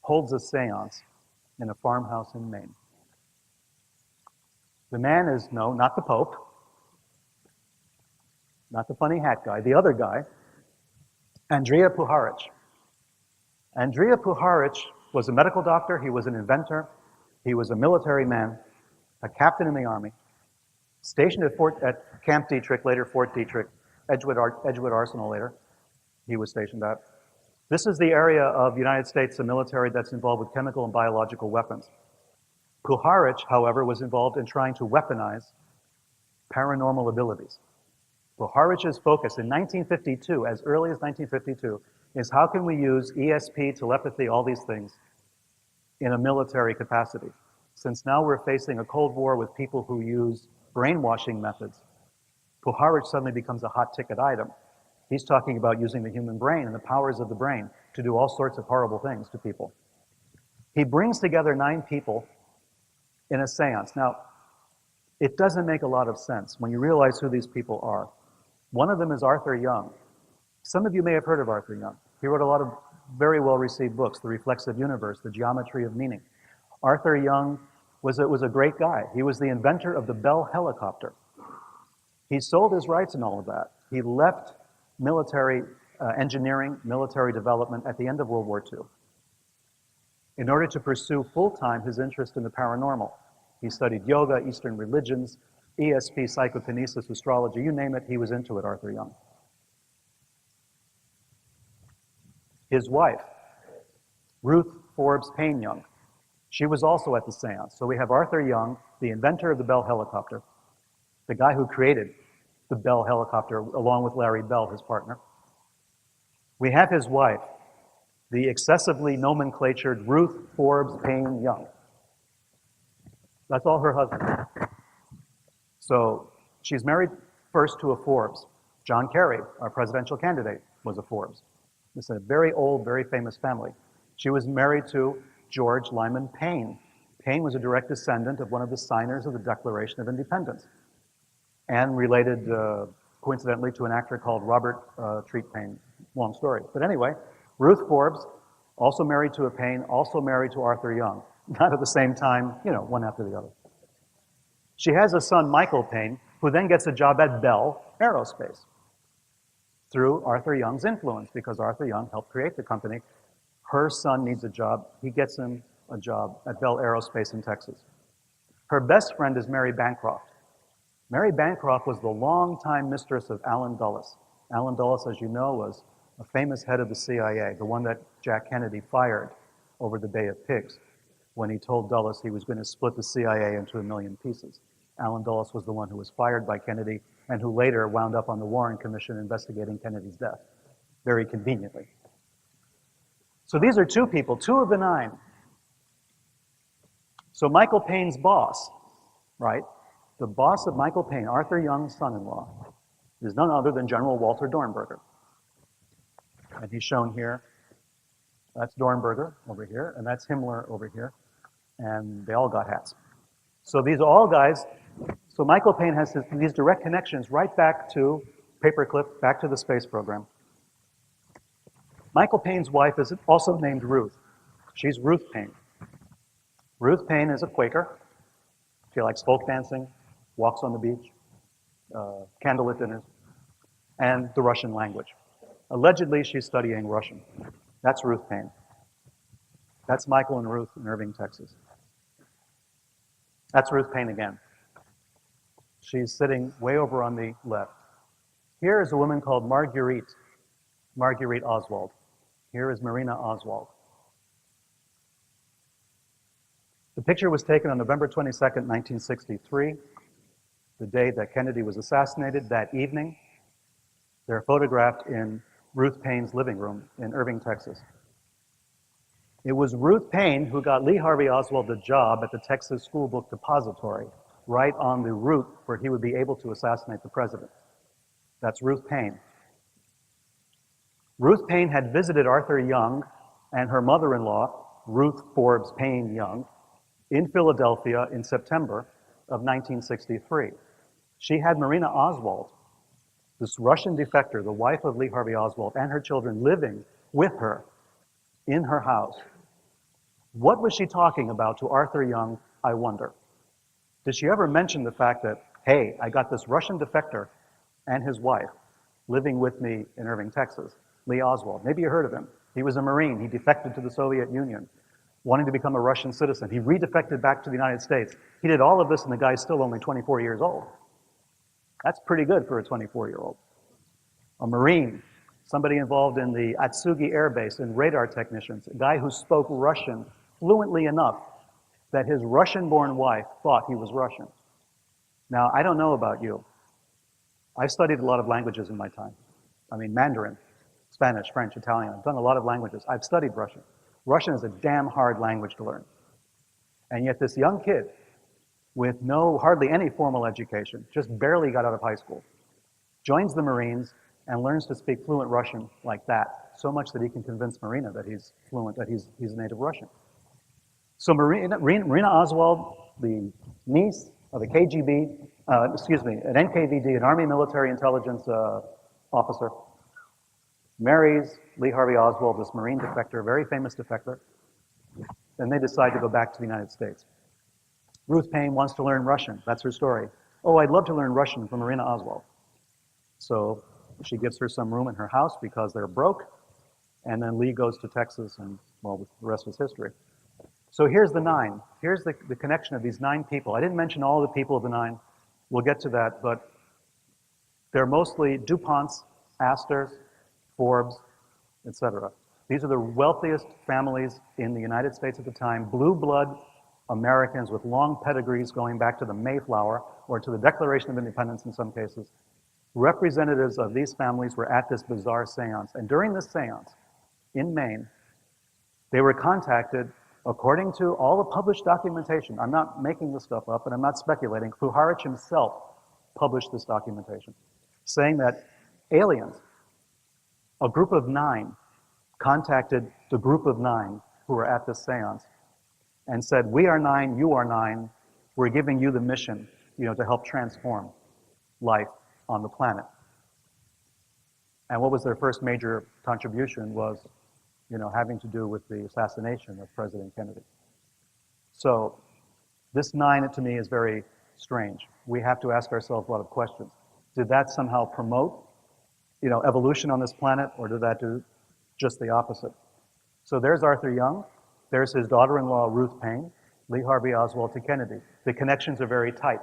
holds a seance in a farmhouse in Maine. The man is, no, not the Pope, not the funny hat guy, the other guy, Andrija Puharich. Andrija Puharich was a medical doctor, he was an inventor, he was a military man, a captain in the army, stationed at Camp Detrick, later Fort Detrick, Edgewood Arsenal later, he was stationed at. This is the area of the United States, the military that's involved with chemical and biological weapons. Puharich, however, was involved in trying to weaponize paranormal abilities. Puharich's focus in 1952, as early as 1952, is how can we use ESP, telepathy, all these things, in a military capacity? Since now we're facing a Cold War with people who use brainwashing methods, Puharich suddenly becomes a hot ticket item. He's talking about using the human brain and the powers of the brain to do all sorts of horrible things to people. He brings together 9 people in a seance. Now, it doesn't make a lot of sense when you realize who these people are. One of them is Arthur Young. Some of you may have heard of Arthur Young. He wrote a lot of very well-received books, The Reflexive Universe, The Geometry of Meaning. Arthur Young was a great guy. He was the inventor of the Bell helicopter. He sold his rights and all of that. He left military engineering, military development at the end of World War II in order to pursue full-time his interest in the paranormal. He studied yoga, Eastern religions, ESP, psychokinesis, astrology, you name it, he was into it, Arthur Young. His wife, Ruth Forbes Payne Young, she was also at the seance. So we have Arthur Young, the inventor of the Bell helicopter, the guy who created the Bell helicopter along with Larry Bell, his partner. We have his wife, the excessively nomenclatured Ruth Forbes Payne Young. That's all her husband. So she's married first to a Forbes. John Kerry, our presidential candidate, was a Forbes. This is a very old, very famous family. She was married to George Lyman Payne. Payne was a direct descendant of one of the signers of the Declaration of Independence, and related, coincidentally, to an actor called Robert Treat Payne. Long story. But anyway, Ruth Forbes, also married to a Payne, also married to Arthur Young. Not at the same time, one after the other. She has a son, Michael Payne, who then gets a job at Bell Aerospace through Arthur Young's influence, because Arthur Young helped create the company. Her son needs a job. He gets him a job at Bell Aerospace in Texas. Her best friend is Mary Bancroft. Mary Bancroft was the longtime mistress of Allen Dulles. Allen Dulles, as you know, was a famous head of the CIA, the one that Jack Kennedy fired over the Bay of Pigs when he told Dulles he was going to split the CIA into 1,000,000 pieces. Allen Dulles was the one who was fired by Kennedy and who later wound up on the Warren Commission investigating Kennedy's death, very conveniently. So these are two people, two of the nine. So Michael Payne's boss, right? The boss of Michael Payne, Arthur Young's son-in-law, is none other than General Walter Dornberger. And he's shown here. That's Dornberger over here, and that's Himmler over here. And they all got hats. So these are all guys. So Michael Payne has these direct connections right back to paperclip, back to the space program. Michael Payne's wife is also named Ruth. She's Ruth Payne. Ruth Payne is a Quaker. She likes folk dancing, walks on the beach, candlelit dinners, and the Russian language. Allegedly, she's studying Russian. That's Ruth Payne. That's Michael and Ruth in Irving, Texas. That's Ruth Payne again. She's sitting way over on the left. Here is a woman called Marguerite Oswald. Here is Marina Oswald. The picture was taken on November 22nd, 1963, the day that Kennedy was assassinated. That evening, they're photographed in Ruth Payne's living room in Irving, Texas. It was Ruth Payne who got Lee Harvey Oswald a job at the Texas School Book Depository, right on the route where he would be able to assassinate the president. That's Ruth Payne. Ruth Payne had visited Arthur Young and her mother-in-law, Ruth Forbes Payne Young, in Philadelphia in September of 1963. She had Marina Oswald, this Russian defector, the wife of Lee Harvey Oswald, and her children living with her in her house. What was she talking about to Arthur Young, I wonder? Did she ever mention the fact that, hey, I got this Russian defector and his wife living with me in Irving, Texas, Lee Oswald? Maybe you heard of him. He was a Marine. He defected to the Soviet Union, wanting to become a Russian citizen. He redefected back to the United States. He did all of this, and the guy's still only 24 years old. That's pretty good for a 24-year-old. A Marine, somebody involved in the Atsugi Air Base, in radar technicians, a guy who spoke Russian fluently enough that his Russian-born wife thought he was Russian. Now, I don't know about you. I've studied a lot of languages in my time. I mean, Mandarin, Spanish, French, Italian. I've done a lot of languages. I've studied Russian. Russian is a damn hard language to learn. And yet this young kid with hardly any formal education, just barely got out of high school, joins the Marines and learns to speak fluent Russian like that, so much that he can convince Marina that he's fluent, that he's a native Russian. So Marina Oswald, the niece of a KGB, an NKVD, an Army Military Intelligence officer, marries Lee Harvey Oswald, this Marine defector, very famous defector. Then they decide to go back to the United States. Ruth Payne wants to learn Russian. That's her story. Oh, I'd love to learn Russian from Marina Oswald. So she gives her some room in her house because they're broke. And then Lee goes to Texas, and, well, the rest is history. So here's the nine. Here's the connection of these 9 people. I didn't mention all the people of the 9. We'll get to that, but they're mostly DuPonts, Astors, Forbes, etc. These are the wealthiest families in the United States at the time, blue blood Americans with long pedigrees going back to the Mayflower or to the Declaration of Independence in some cases. representatives of these families were at this bizarre seance. And during this seance, in Maine, they were contacted, according to all the published documentation. I'm not making this stuff up, and I'm not speculating. Puharich himself published this documentation, saying that aliens, a group of 9, contacted the group of 9 who were at this seance and said, we are 9, you are 9, we're giving you the mission, to help transform life on the planet. And what was their first major contribution was, having to do with the assassination of President Kennedy. So this 9, to me, is very strange. We have to ask ourselves a lot of questions. Did that somehow promote, evolution on this planet, or did that do just the opposite? So there's Arthur Young. There's his daughter-in-law, Ruth Paine, Lee Harvey Oswald to Kennedy. The connections are very tight.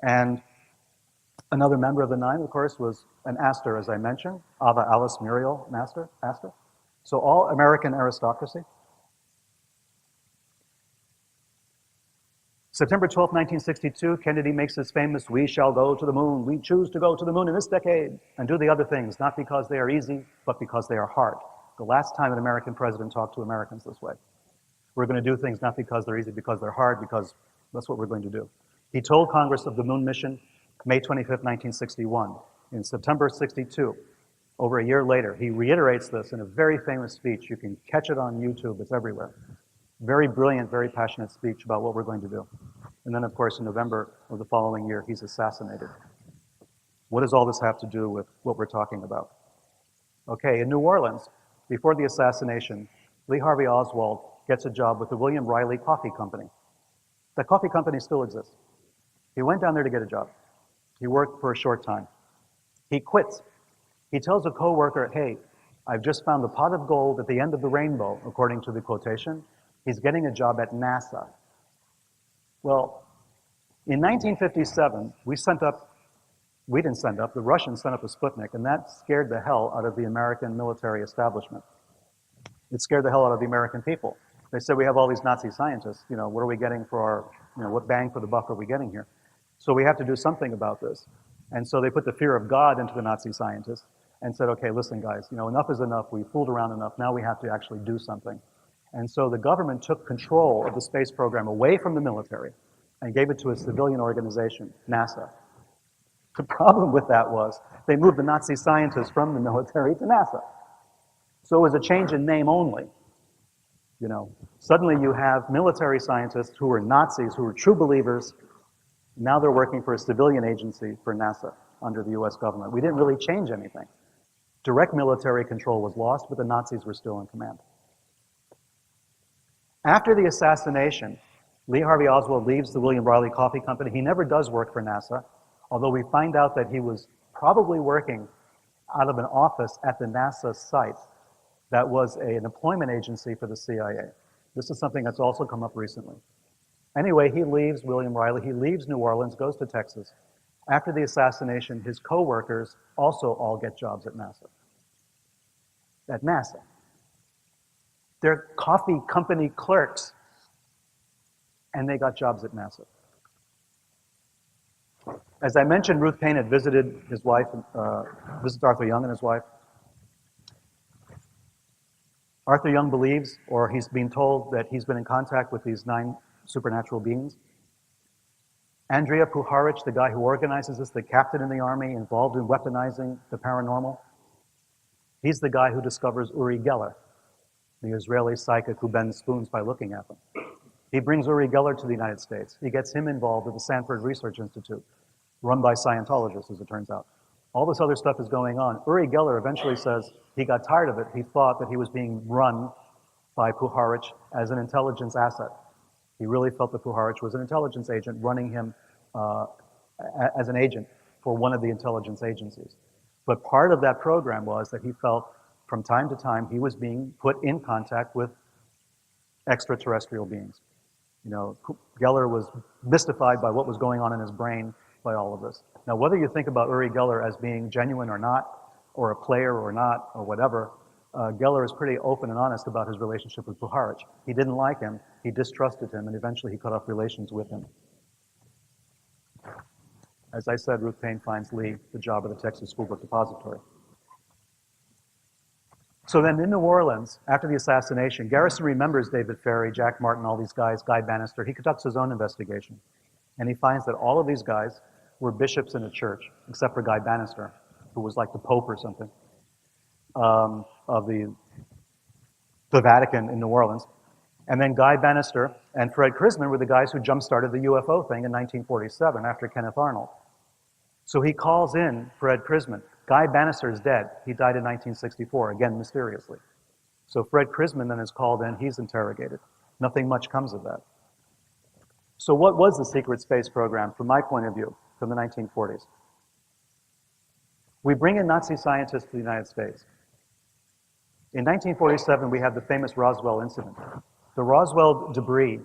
And another member of the 9, of course, was an Astor, as I mentioned, Ava Alice Muriel Astor. So all American aristocracy. September 12, 1962, Kennedy makes his famous, we shall go to the moon, we choose to go to the moon in this decade, and do the other things, not because they are easy, but because they are hard. The last time an American president talked to Americans this way. We're going to do things not because they're easy, because they're hard, because that's what we're going to do. He told Congress of the moon mission May 25, 1961. In September 62, over a year later, he reiterates this in a very famous speech. You can catch it on YouTube, it's everywhere. Very brilliant, very passionate speech about what we're going to do. And then, of course, in November of the following year, he's assassinated. What does all this have to do with what we're talking about? Okay, in New Orleans, before the assassination, Lee Harvey Oswald gets a job with the William Riley Coffee Company. That coffee company still exists. He went down there to get a job. He worked for a short time. He quits. He tells a coworker, hey, I've just found the pot of gold at the end of the rainbow, according to the quotation. He's getting a job at NASA. Well, in 1957, the Russians sent up a Sputnik, and that scared the hell out of the American military establishment. It scared the hell out of the American people. They said, we have all these Nazi scientists, what are we getting for our, what bang for the buck are we getting here? So we have to do something about this. And so they put the fear of God into the Nazi scientists and said, okay, listen guys, enough is enough, we fooled around enough, now we have to actually do something. And so the government took control of the space program away from the military and gave it to a civilian organization, NASA. The problem with that was they moved the Nazi scientists from the military to NASA. So it was a change in name only. Suddenly you have military scientists who were Nazis, who were true believers. Now they're working for a civilian agency for NASA under the US government. We didn't really change anything. Direct military control was lost, but the Nazis were still in command. After the assassination, Lee Harvey Oswald leaves the William Riley Coffee Company. He never does work for NASA, although we find out that he was probably working out of an office at the NASA site that was an employment agency for the CIA. This is something that's also come up recently. Anyway, he leaves William Riley, he leaves New Orleans, goes to Texas. After the assassination, his co-workers also all get jobs at NASA. At NASA. They're coffee company clerks, and they got jobs at NASA. As I mentioned, Ruth Paine had visited his wife, visited Arthur Young and his wife. Arthur Young believes, or he's been told, that he's been in contact with these 9 supernatural beings. Andrea Puharich, the guy who organizes this, the captain in the army involved in weaponizing the paranormal, he's the guy who discovers Uri Geller, the Israeli psychic who bends spoons by looking at them. He brings Uri Geller to the United States. He gets him involved with the Sanford Research Institute, run by Scientologists, as it turns out. All this other stuff is going on. Uri Geller eventually says he got tired of it. He thought that he was being run by Puharich as an intelligence asset. He really felt that Puharich was an intelligence agent running him as an agent for one of the intelligence agencies. But part of that program was that he felt from time to time he was being put in contact with extraterrestrial beings. Geller was mystified by what was going on in his brain by all of this. Now, whether you think about Uri Geller as being genuine or not, or a player or not, or whatever, Geller is pretty open and honest about his relationship with Puharich. He didn't like him, he distrusted him, and eventually he cut off relations with him. As I said, Ruth Paine finds Lee the job at the Texas School Book Depository. So then in New Orleans, after the assassination, Garrison remembers David Ferry, Jack Martin, all these guys, Guy Bannister. He conducts his own investigation. And he finds that all of these guys were bishops in a church, except for Guy Bannister, who was like the Pope or something, of the Vatican in New Orleans. And then Guy Bannister and Fred Krisman were the guys who jump-started the UFO thing in 1947 after Kenneth Arnold. So he calls in Fred Krisman. Guy Bannister is dead. He died in 1964, again, mysteriously. So Fred Krisman then is called in. He's interrogated. Nothing much comes of that. So what was the secret space program, from my point of view, from the 1940s? We bring in Nazi scientists to the United States. In 1947, we have the famous Roswell incident. The Roswell debris,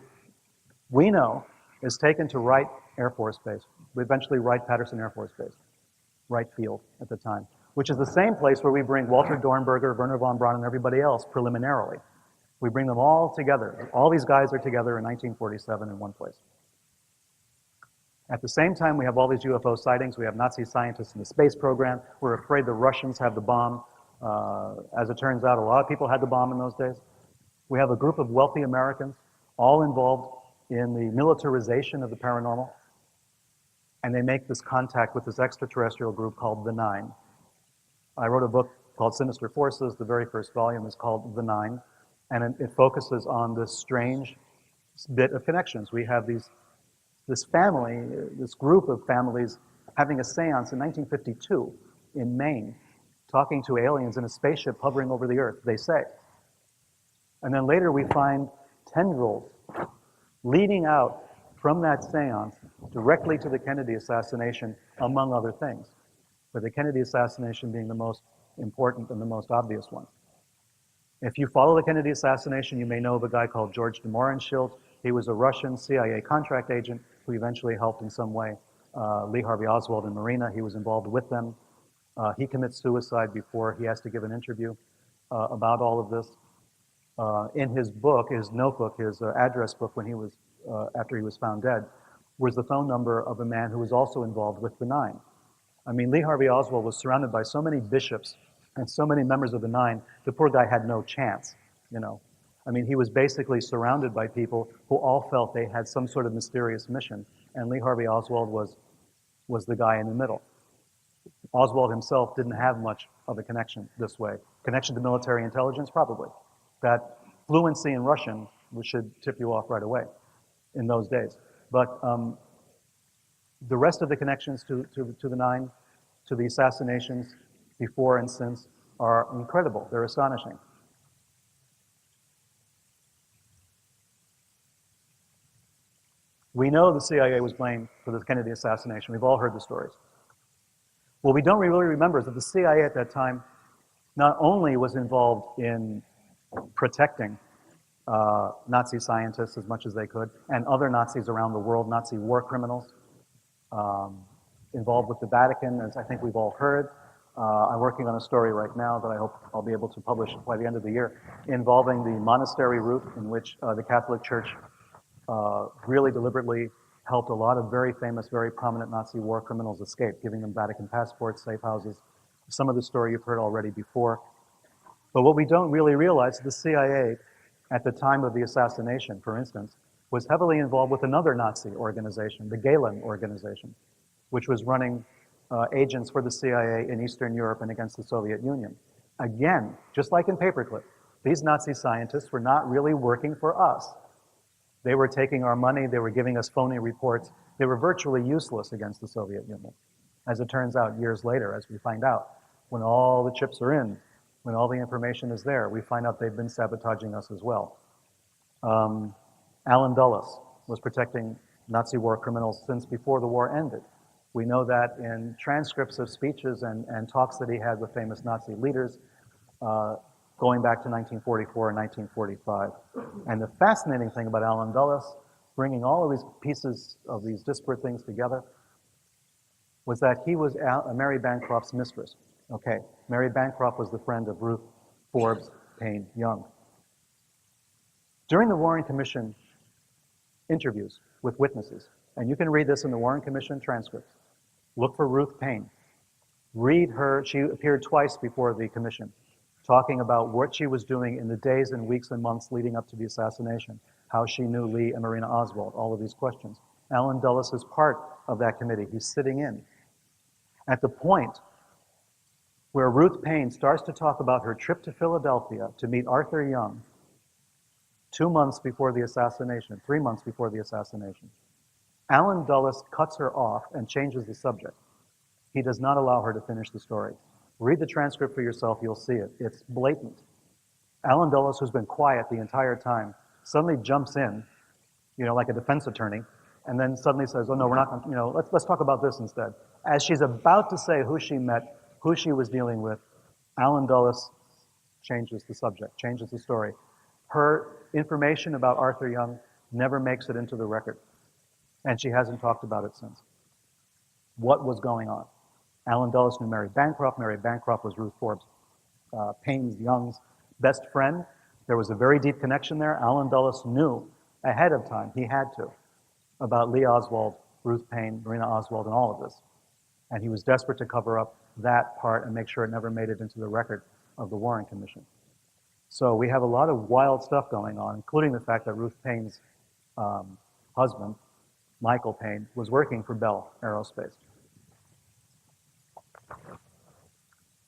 we know, is taken to Wright Air Force Base, eventually Wright-Patterson Air Force Base, Wright Field at the time, which is the same place where we bring Walter Dornberger, Wernher von Braun, and everybody else preliminarily. We bring them all together. All these guys are together in 1947 in one place. At the same time, we have all these UFO sightings. We have Nazi scientists in the space program. We're afraid the Russians have the bomb. As it turns out, a lot of people had the bomb in those days. We have a group of wealthy Americans, all involved in the militarization of the paranormal. And they make this contact with this extraterrestrial group called the Nine. I wrote a book called Sinister Forces. The very first volume is called The Nine. And it focuses on this strange bit of connections. We have this family, this group of families having a seance in 1952 in Maine, talking to aliens in a spaceship hovering over the Earth, they say. And then later we find tendrils leading out from that seance directly to the Kennedy assassination, among other things. But the Kennedy assassination being the most important and the most obvious one. If you follow the Kennedy assassination, you may know of a guy called George de Mohrenschildt. He was a Russian CIA contract agent who eventually helped in some way Lee Harvey Oswald and Marina. He was involved with them. He commits suicide before he has to give an interview about all of this. In his book, his notebook, his address book when he was, after he was found dead, was the phone number of a man who was also involved with the Nine. I mean, Lee Harvey Oswald was surrounded by so many bishops and so many members of the Nine, the poor guy had no chance, you know. I mean, he was basically surrounded by people who all felt they had some sort of mysterious mission, and Lee Harvey Oswald was the guy in the middle. Oswald himself didn't have much of a connection this way. Connection to military intelligence, probably. That fluency in Russian, which should tip you off right away in those days. But the rest of the connections to the Nine, to the assassinations before and since, are incredible. They're astonishing. We know the CIA was blamed for the Kennedy assassination. We've all heard the stories. What we don't really remember is that the CIA at that time not only was involved in protecting Nazi scientists as much as they could, and other Nazis around the world, Nazi war criminals, involved with the Vatican, as I think we've all heard. I'm working on a story right now that I hope I'll be able to publish by the end of the year, involving the monastery route in which the Catholic Church really deliberately helped a lot of very famous, very prominent Nazi war criminals escape, giving them Vatican passports, safe houses. Some of the story you've heard already before. But what we don't really realize is the CIA, at the time of the assassination, for instance, was heavily involved with another Nazi organization, the Gehlen organization, which was running agents for the CIA in Eastern Europe and against the Soviet Union. Again, just like in Paperclip, these Nazi scientists were not really working for us. They were taking our money, they were giving us phony reports. They were virtually useless against the Soviet Union. As it turns out, years later, as we find out, when all the chips are in, when all the information is there, we find out they've been sabotaging us as well. Allen Dulles was protecting Nazi war criminals since before the war ended. We know that in transcripts of speeches and talks that he had with famous Nazi leaders going back to 1944 and 1945. And the fascinating thing about Allen Dulles, bringing all of these pieces of these disparate things together, was that he was Mary Bancroft's mistress. Okay, Mary Bancroft was the friend of Ruth Forbes Paine Young. During the Warren Commission interviews with witnesses, and you can read this in the Warren Commission transcripts, Look for Ruth Paine. Read her. She appeared twice before the commission, talking about what she was doing in the days and weeks and months leading up to the assassination, how she knew Lee and Marina Oswald, all of these questions. Alan Dulles is part of that committee. He's sitting in. At the point where Ruth Paine starts to talk about her trip to Philadelphia to meet Arthur Young 2 months before the assassination, 3 months before the assassination, Alan Dulles cuts her off and changes the subject. He does not allow her to finish the story. Read the transcript for yourself, you'll see it. It's blatant. Alan Dulles, who's been quiet the entire time, suddenly jumps in, like a defense attorney, and then suddenly says, oh no, we're not going to, let's talk about this instead. As she's about to say who she met, who she was dealing with, Alan Dulles changes the subject, changes the story. Her information about Arthur Young never makes it into the record, and she hasn't talked about it since. What was going on? Alan Dulles knew Mary Bancroft. Mary Bancroft was Ruth Forbes Paine's, Young's best friend. There was a very deep connection there. Alan Dulles knew ahead of time, he had to, about Lee Oswald, Ruth Paine, Marina Oswald, and all of this. And he was desperate to cover up that part and make sure it never made it into the record of the Warren Commission. So we have a lot of wild stuff going on, including the fact that Ruth Paine's husband, Michael Paine, was working for Bell Aerospace.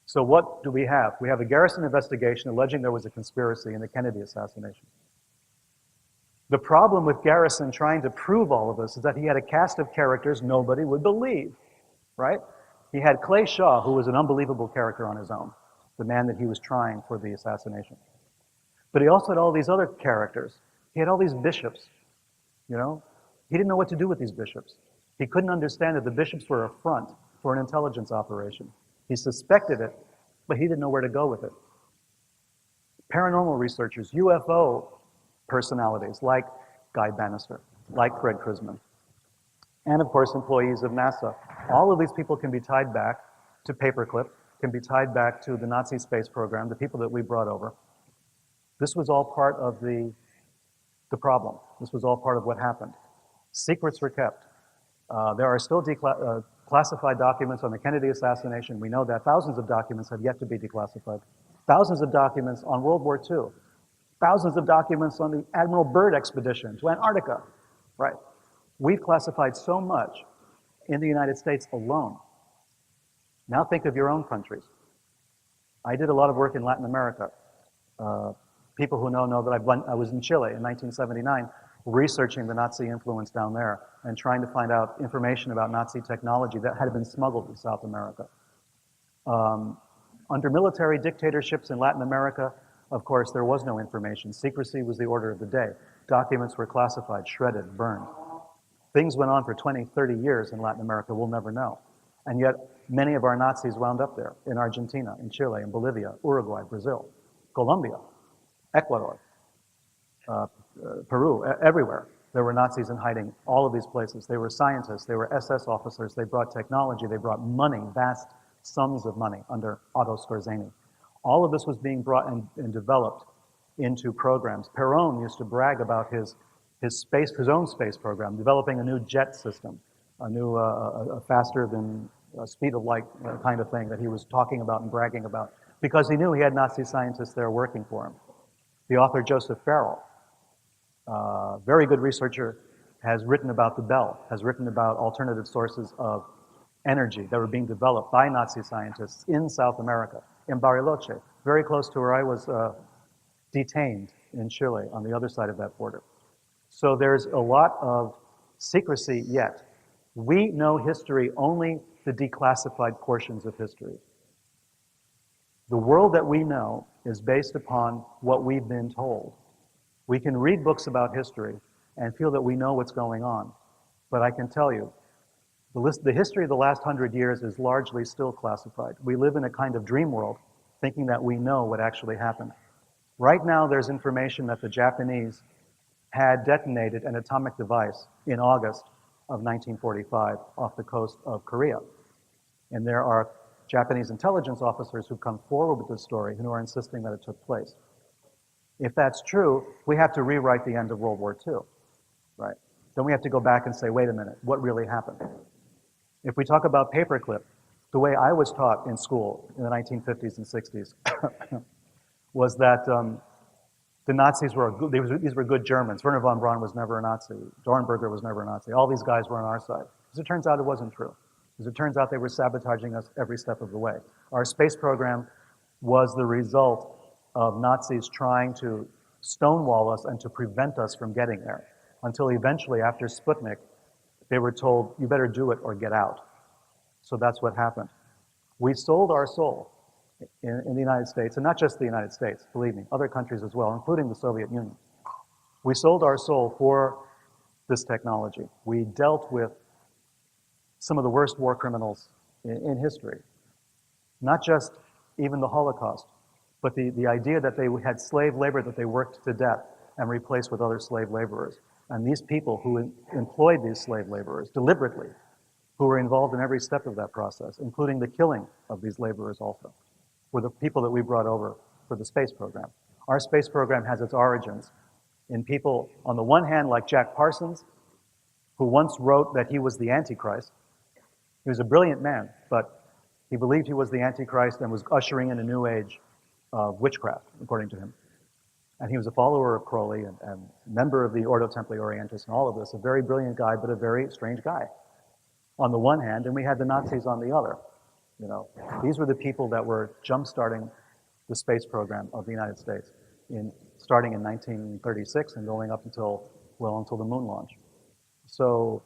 So what do we have? We have a Garrison investigation alleging there was a conspiracy in the Kennedy assassination. The problem with Garrison trying to prove all of this is that he had a cast of characters nobody would believe, right? He had Clay Shaw, who was an unbelievable character on his own, the man that he was trying for the assassination. But he also had all these other characters. He had all these bishops, He didn't know what to do with these bishops. He couldn't understand that the bishops were a front for an intelligence operation. He suspected it, but he didn't know where to go with it. Paranormal researchers, UFO personalities like Guy Bannister, like Fred Krisman, and of course employees of NASA. All of these people can be tied back to Paperclip, can be tied back to the Nazi space program, the people that we brought over. This was all part of the problem. This was all part of what happened. Secrets were kept. There are still classified documents on the Kennedy assassination. We know that thousands of documents have yet to be declassified. Thousands of documents on World War II. Thousands of documents on the Admiral Byrd expedition to Antarctica, right? We've classified so much in the United States alone. Now think of your own countries. I did a lot of work in Latin America. People who know that I was in Chile in 1979 researching the Nazi influence down there and trying to find out information about Nazi technology that had been smuggled to South America. Under military dictatorships in Latin America, of course, there was no information. Secrecy was the order of the day. Documents were classified, shredded, burned. Things went on for 20, 30 years in Latin America, we'll never know. And yet, many of our Nazis wound up there, in Argentina, in Chile, in Bolivia, Uruguay, Brazil, Colombia, Ecuador, Peru, everywhere. There were Nazis in hiding, all of these places. They were scientists, they were SS officers, they brought technology, they brought money, vast sums of money under Otto Skorzeny. All of this was being brought and developed into programs. Perón used to brag about his own space program, developing a new jet system, a new, faster than speed of light kind of thing that he was talking about and bragging about, because he knew he had Nazi scientists there working for him. The author Joseph Farrell, very good researcher, has written about the Bell, has written about alternative sources of energy that were being developed by Nazi scientists in South America, in Bariloche, very close to where I was detained in Chile, on the other side of that border. So there's a lot of secrecy yet. We know history, only the declassified portions of history. The world that we know is based upon what we've been told. We can read books about history and feel that we know what's going on. But I can tell you, the history of the last 100 years is largely still classified. We live in a kind of dream world, thinking that we know what actually happened. Right now, there's information that the Japanese had detonated an atomic device in August of 1945 off the coast of Korea. And there are Japanese intelligence officers who come forward with this story and who are insisting that it took place. If that's true, we have to rewrite the end of World War II, right? Then we have to go back and say, wait a minute, what really happened? If we talk about paperclip, the way I was taught in school in the 1950s and 60s was that the Nazis were, these were good Germans. Werner von Braun was never a Nazi. Dornberger was never a Nazi. All these guys were on our side. As it turns out, it wasn't true. As it turns out, they were sabotaging us every step of the way. Our space program was the result of Nazis trying to stonewall us and to prevent us from getting there, until eventually, after Sputnik, they were told, you better do it or get out. So that's what happened. We sold our soul in the United States, and not just the United States, believe me, other countries as well, including the Soviet Union. We sold our soul for this technology. We dealt with some of the worst war criminals in history. Not just even the Holocaust, but the idea that they had slave labor that they worked to death and replaced with other slave laborers. And these people who employed these slave laborers deliberately, who were involved in every step of that process, including the killing of these laborers also, were the people that we brought over for the space program. Our space program has its origins in people, on the one hand, like Jack Parsons, who once wrote that he was the Antichrist. He was a brilliant man, but he believed he was the Antichrist and was ushering in a new age of witchcraft, according to him. And he was a follower of Crowley and member of the Ordo Templi Orientis and all of this, a very brilliant guy, but a very strange guy, on the one hand, and we had the Nazis on the other. You know, these were the people that were jump-starting the space program of the United States, starting in 1936 and going up until the moon launch. So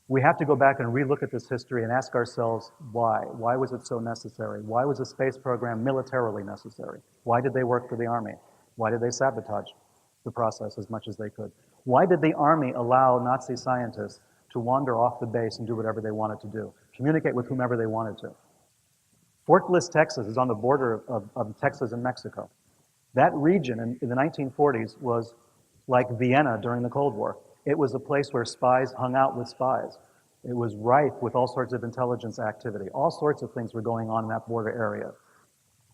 we have to go back and relook at this history and ask ourselves why. Why was it so necessary? Why was the space program militarily necessary? Why did they work for the Army? Why did they sabotage the process as much as they could? Why did the Army allow Nazi scientists to wander off the base and do whatever they wanted to do, communicate with whomever they wanted to? Fort Bliss, Texas is on the border of Texas and Mexico. That region in the 1940s was like Vienna during the Cold War. It was a place where spies hung out with spies. It was rife with all sorts of intelligence activity. All sorts of things were going on in that border area,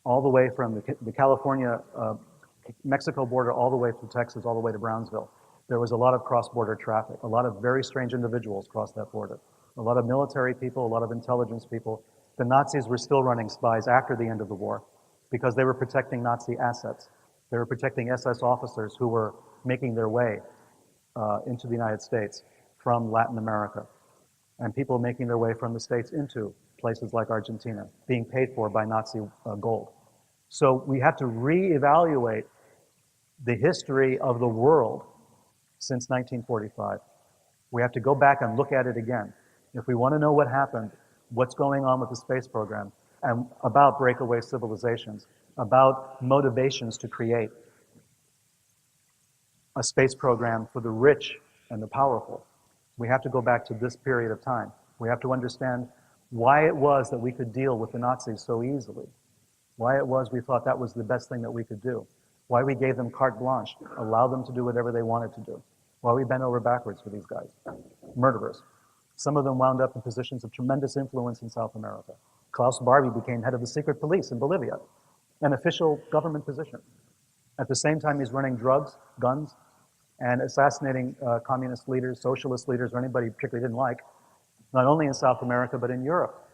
all the way from the California-Mexico border all the way through Texas, all the way to Brownsville. There was a lot of cross-border traffic. A lot of very strange individuals crossed that border. A lot of military people, a lot of intelligence people. The Nazis were still running spies after the end of the war because they were protecting Nazi assets. They were protecting SS officers who were making their way into the United States from Latin America, and people making their way from the States into places like Argentina, being paid for by Nazi gold. So we have to reevaluate the history of the world since 1945. We have to go back and look at it again. If we want to know what happened, what's going on with the space program, and about breakaway civilizations, about motivations to create a space program for the rich and the powerful, we have to go back to this period of time. We have to understand why it was that we could deal with the Nazis so easily, why it was we thought that was the best thing that we could do, why we gave them carte blanche, allowed them to do whatever they wanted to do, why we bent over backwards for these guys, murderers. Some of them wound up in positions of tremendous influence in South America. Klaus Barbie became head of the secret police in Bolivia, an official government position. At the same time, he's running drugs, guns, and assassinating communist leaders, socialist leaders, or anybody he particularly didn't like, not only in South America, but in Europe.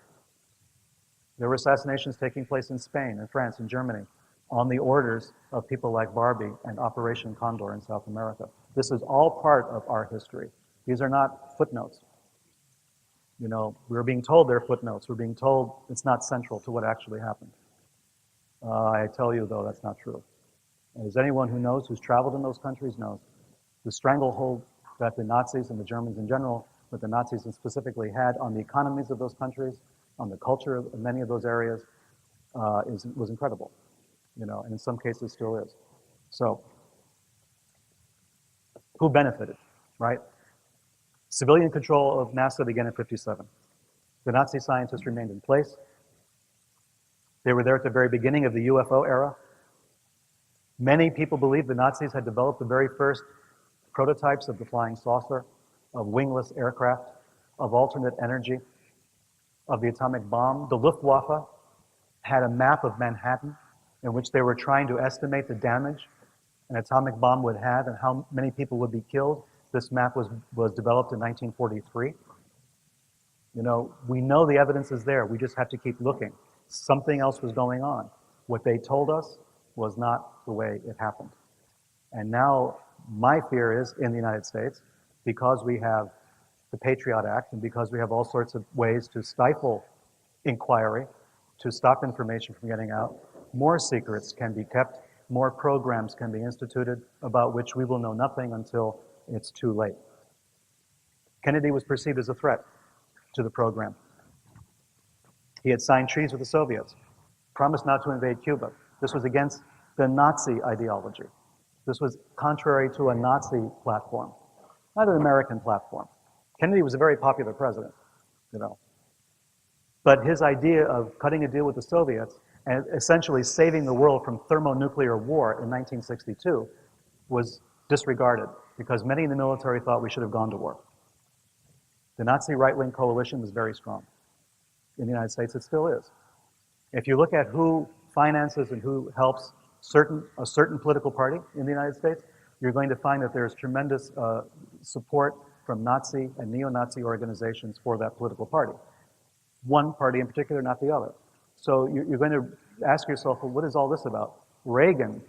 There were assassinations taking place in Spain, and France, and Germany, on the orders of people like Barbie and Operation Condor in South America. This is all part of our history. These are not footnotes. You know, we're being told they're footnotes. We're being told it's not central to what actually happened. I tell you, though, that's not true. As anyone who knows, who's traveled in those countries, knows, the stranglehold that the Nazis and the Germans in general, but the Nazis specifically had on the economies of those countries, on the culture of many of those areas, was incredible. You know, and in some cases still is. So, who benefited, right? Civilian control of NASA began in '57. The Nazi scientists remained in place. They were there at the very beginning of the UFO era. Many people believe the Nazis had developed the very first prototypes of the flying saucer, of wingless aircraft, of alternate energy, of the atomic bomb. The Luftwaffe had a map of Manhattan in which they were trying to estimate the damage an atomic bomb would have and how many people would be killed. This map was developed in 1943. You know, we know the evidence is there. We just have to keep looking. Something else was going on. What they told us was not the way it happened. And now my fear is in the United States, because we have the Patriot Act and because we have all sorts of ways to stifle inquiry, to stop information from getting out, more secrets can be kept, more programs can be instituted about which we will know nothing until it's too late. Kennedy was perceived as a threat to the program. He had signed treaties with the Soviets, promised not to invade Cuba. This was against the Nazi ideology. This was contrary to a Nazi platform, not an American platform. Kennedy was a very popular president, you know. But his idea of cutting a deal with the Soviets and essentially saving the world from thermonuclear war in 1962 was disregarded because many in the military thought we should have gone to war. The Nazi right-wing coalition was very strong. In the United States, it still is. If you look at who finances and who helps a certain political party in the United States, you're going to find that there's tremendous support from Nazi and neo-Nazi organizations for that political party. One party in particular, not the other. So you're going to ask yourself, well, what is all this about? Reagan,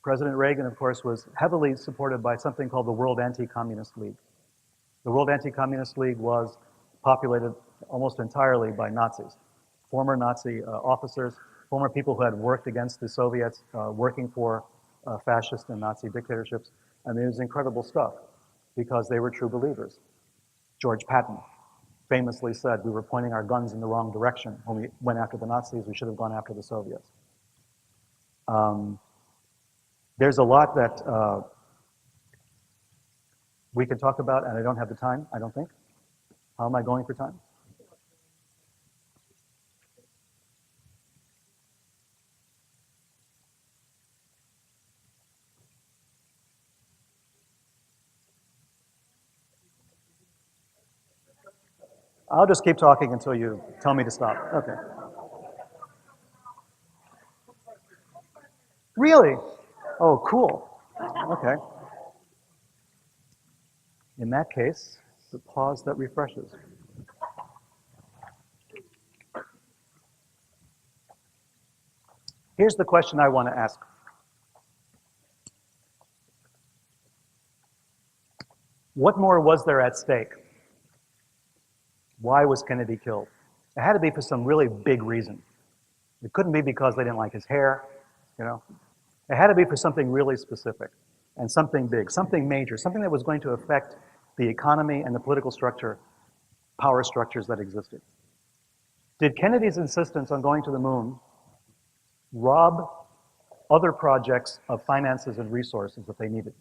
President Reagan, of course, was heavily supported by something called the World Anti-Communist League. The World Anti-Communist League was populated almost entirely by Nazis, former Nazi officers, former people who had worked against the Soviets, working for fascist and Nazi dictatorships. And it was incredible stuff because they were true believers. George Patton famously said, we were pointing our guns in the wrong direction. When we went after the Nazis, we should have gone after the Soviets. There's a lot that we could talk about, and I don't have the time, I don't think. How am I going for time? I'll just keep talking until you tell me to stop. Okay. Really? Oh, cool. Okay. In that case, the pause that refreshes. Here's the question I want to ask. What more was there at stake? Why was Kennedy killed? It had to be for some really big reason. It couldn't be because they didn't like his hair, you know. It had to be for something really specific and something big, something major, something that was going to affect the economy and the political structure, power structures that existed. Did Kennedy's insistence on going to the moon rob other projects of finances and resources that they needed?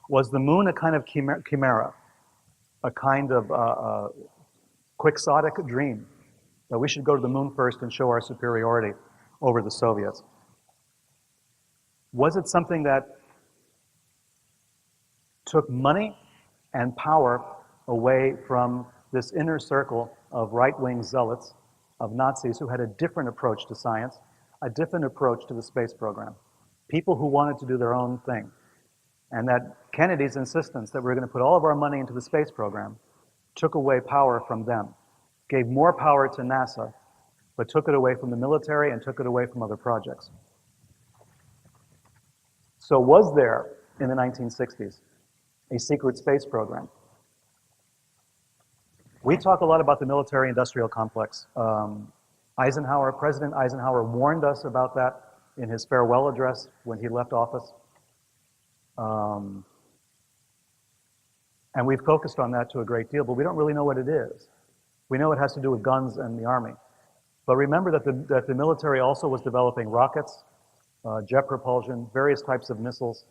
Was the moon a kind of chimera, a kind of quixotic dream that we should go to the moon first and show our superiority over the Soviets? Was it something that took money and power away from this inner circle of right-wing zealots, of Nazis who had a different approach to science, a different approach to the space program, people who wanted to do their own thing? And that Kennedy's insistence that we're going to put all of our money into the space program took away power from them, gave more power to NASA, but took it away from the military and took it away from other projects. So was there, in the 1960s, a secret space program? We talk a lot about the military-industrial complex. President Eisenhower warned us about that in his farewell address when he left office. And we've focused on that to a great deal, but we don't really know what it is. We know it has to do with guns and the Army. But remember that the military also was developing rockets, jet propulsion, various types of missiles.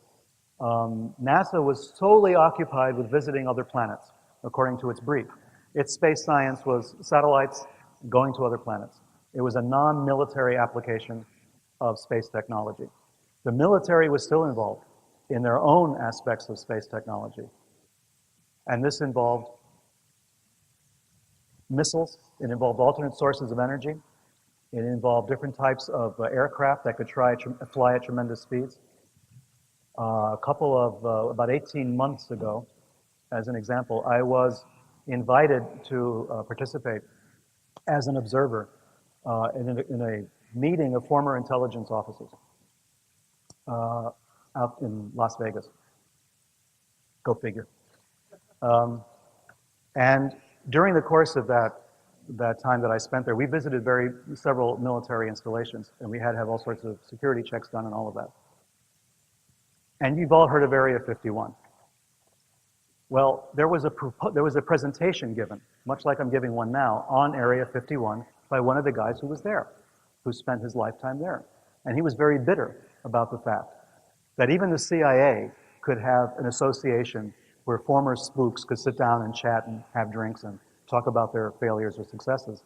NASA was solely occupied with visiting other planets, according to its brief. Its space science was satellites going to other planets. It was a non-military application of space technology. The military was still involved in their own aspects of space technology. And this involved missiles, it involved alternate sources of energy, it involved different types of aircraft that could fly at tremendous speeds. About 18 months ago, as an example, I was invited to participate as an observer in a meeting of former intelligence officers out in Las Vegas. Go figure. And during the course of that time that I spent there, we visited several military installations, and we had to have all sorts of security checks done and all of that. And you've all heard of Area 51. Well, there was a presentation given, much like I'm giving one now, on Area 51 by one of the guys who was there, who spent his lifetime there. And he was very bitter about the fact that even the CIA could have an association where former spooks could sit down and chat and have drinks and talk about their failures or successes,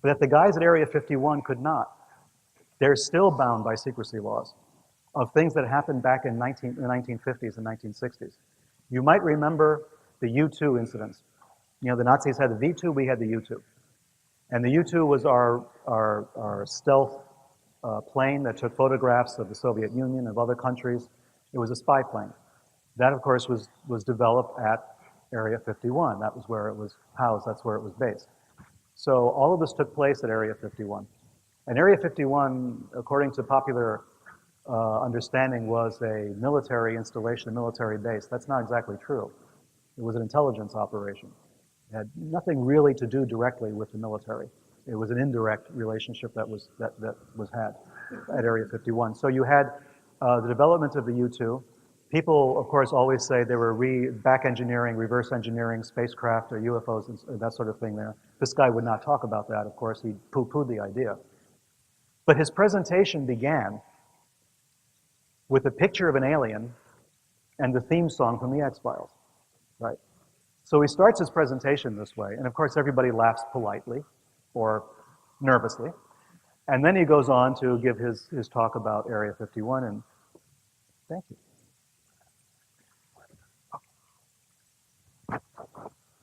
but that the guys at Area 51 could not. They're still bound by secrecy laws of things that happened back in the 1950s and 1960s. You might remember the U-2 incidents. You know, the Nazis had the V-2, we had the U-2. And the U-2 was our stealth plane that took photographs of the Soviet Union, of other countries. It was a spy plane. That, of course, was developed at Area 51. That was where it was housed. That's where it was based. So all of this took place at Area 51. And Area 51, according to popular understanding, was a military installation, a military base. That's not exactly true. It was an intelligence operation. It had nothing really to do directly with the military. It was an indirect relationship that was had at Area 51. So you had the development of the U-2. People, of course, always say they were back engineering, reverse engineering spacecraft or UFOs and that sort of thing there. This guy would not talk about that, of course. He poo-pooed the idea. But his presentation began with a picture of an alien and the theme song from the X-Files, right? So he starts his presentation this way, and of course everybody laughs politely or nervously. And then he goes on to give his talk about Area 51, and thank you.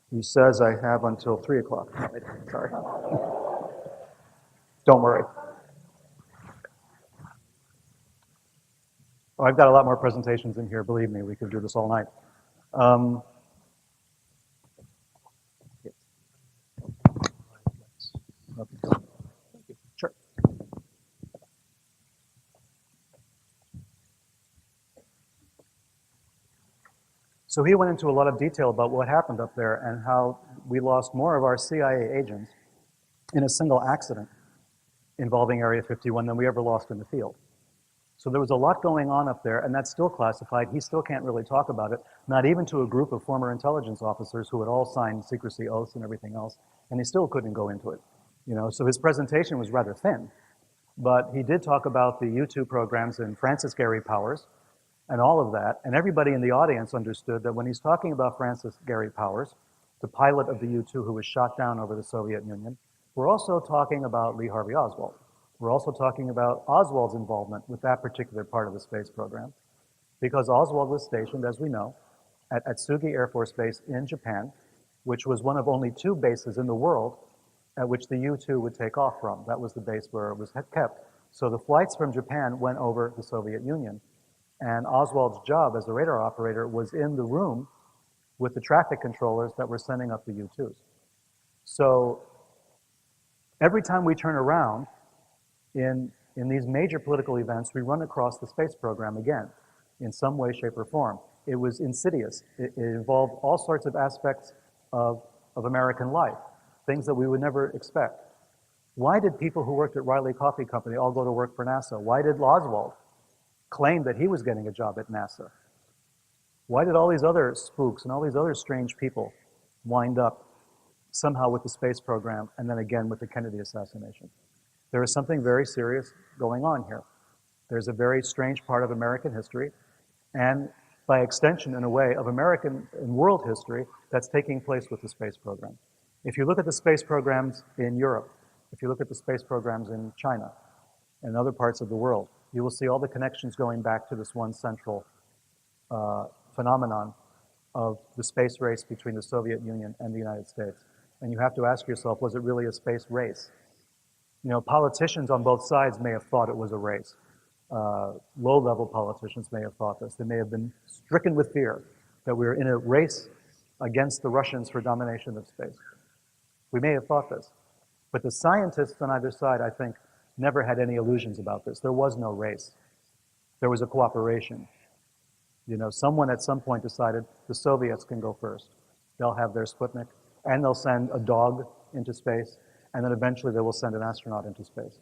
He says I have until 3 o'clock. Sorry. Don't worry. Oh, I've got a lot more presentations in here. Believe me, we could do this all night. Sure. So he went into a lot of detail about what happened up there and how we lost more of our CIA agents in a single accident involving Area 51 than we ever lost in the field. So there was a lot going on up there, and that's still classified. He still can't really talk about it, not even to a group of former intelligence officers who had all signed secrecy oaths and everything else, and he still couldn't go into it. You know, so his presentation was rather thin, but he did talk about the U-2 programs and Francis Gary Powers and all of that, and everybody in the audience understood that when he's talking about Francis Gary Powers, the pilot of the U-2 who was shot down over the Soviet Union, we're also talking about Lee Harvey Oswald. We're also talking about Oswald's involvement with that particular part of the space program, because Oswald was stationed, as we know, at Atsugi Air Force Base in Japan, which was one of only 2 bases in the world at which the U-2 would take off from. That was the base where it was kept. So the flights from Japan went over the Soviet Union, and Oswald's job as a radar operator was in the room with the traffic controllers that were sending up the U-2s. So every time we turn around in these major political events, we run across the space program again in some way, shape, or form. It was insidious. It involved all sorts of aspects of American life, things that we would never expect. Why did people who worked at Riley Coffee Company all go to work for NASA? Why did Oswald claim that he was getting a job at NASA? Why did all these other spooks and all these other strange people wind up somehow with the space program and then again with the Kennedy assassination? There is something very serious going on here. There's a very strange part of American history, and by extension, in a way, of American and world history that's taking place with the space program. If you look at the space programs in Europe, if you look at the space programs in China and other parts of the world, you will see all the connections going back to this one central phenomenon of the space race between the Soviet Union and the United States. And you have to ask yourself, was it really a space race? You know, politicians on both sides may have thought it was a race. Low-level politicians may have thought this. They may have been stricken with fear that we were in a race against the Russians for domination of space. We may have thought this, but the scientists on either side, I think, never had any illusions about this. There was no race. There was a cooperation. You know, someone at some point decided the Soviets can go first. They'll have their Sputnik, and they'll send a dog into space, and then eventually they will send an astronaut into space.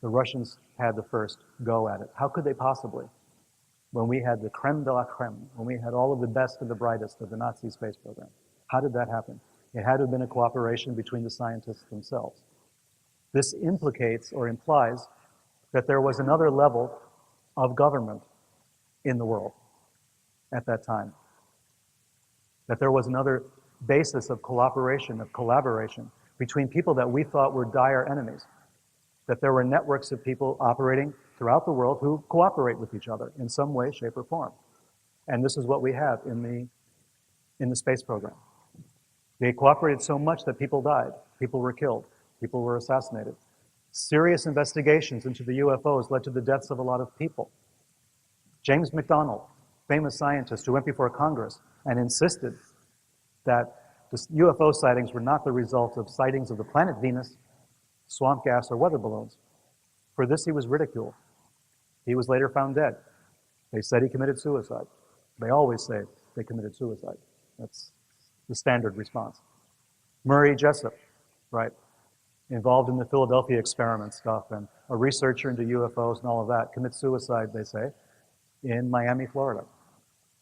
The Russians had the first go at it. How could they possibly? When we had the creme de la creme, when we had all of the best and the brightest of the Nazi space program. How did that happen? It had to have been a cooperation between the scientists themselves. This implicates or implies that there was another level of government in the world at that time. That there was another basis of cooperation, of collaboration between people that we thought were dire enemies. That there were networks of people operating throughout the world who cooperate with each other in some way, shape, or form. And this is what we have in the space program. They cooperated so much that people died, people were killed, people were assassinated. Serious investigations into the UFOs led to the deaths of a lot of people. James McDonald, famous scientist who went before Congress and insisted that the UFO sightings were not the result of sightings of the planet Venus, swamp gas, or weather balloons. For this, he was ridiculed. He was later found dead. They said he committed suicide. They always say they committed suicide. That's the standard response. Murray Jessup, right, involved in the Philadelphia experiment stuff and a researcher into UFOs and all of that, commits suicide, they say, in Miami, Florida.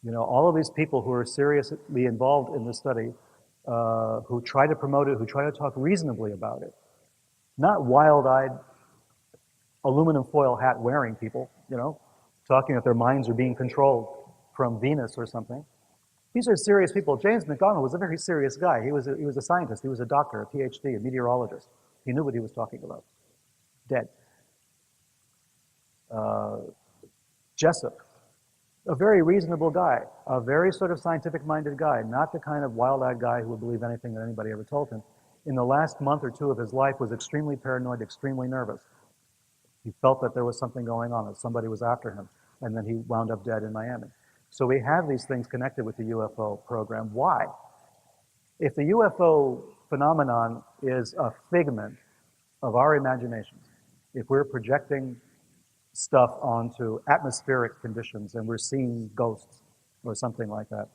You know, all of these people who are seriously involved in this study, who try to promote it, who try to talk reasonably about it, not wild-eyed, aluminum foil hat wearing people, you know, talking that their minds are being controlled from Venus or something. These are serious people. James McDonald was a very serious guy. He was a scientist. He was a doctor, a PhD, a meteorologist. He knew what he was talking about. Dead. Jessup, a very reasonable guy, a very sort of scientific-minded guy, not the kind of wild-eyed guy who would believe anything that anybody ever told him. In the last month or two of his life was extremely paranoid, extremely nervous. He felt that there was something going on, that somebody was after him, and then he wound up dead in Miami. So we have these things connected with the UFO program. Why? If the UFO phenomenon is a figment of our imaginations, if we're projecting stuff onto atmospheric conditions and we're seeing ghosts or something like that,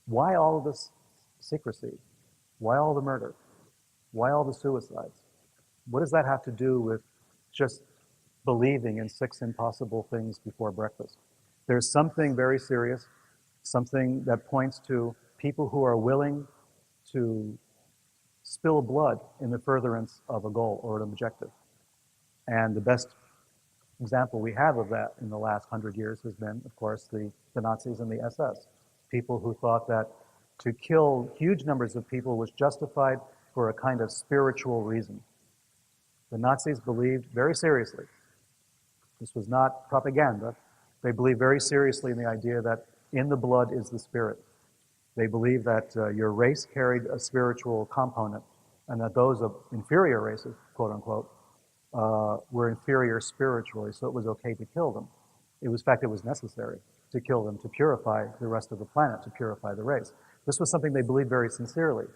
why all of this secrecy? Why all the murder? Why all the suicides? What does that have to do with just believing in 6 impossible things before breakfast? There's something very serious, something that points to people who are willing to spill blood in the furtherance of a goal or an objective. And the best example we have of that in the last 100 years has been, of course, the Nazis and the SS. People who thought that to kill huge numbers of people was justified for a kind of spiritual reason. The Nazis believed very seriously. This was not propaganda. They believed very seriously in the idea that in the blood is the spirit. They believed that your race carried a spiritual component and that those of inferior races, quote unquote, were inferior spiritually, so it was okay to kill them. In fact, it was necessary to kill them to purify the rest of the planet, to purify the race. This was something they believed very sincerely.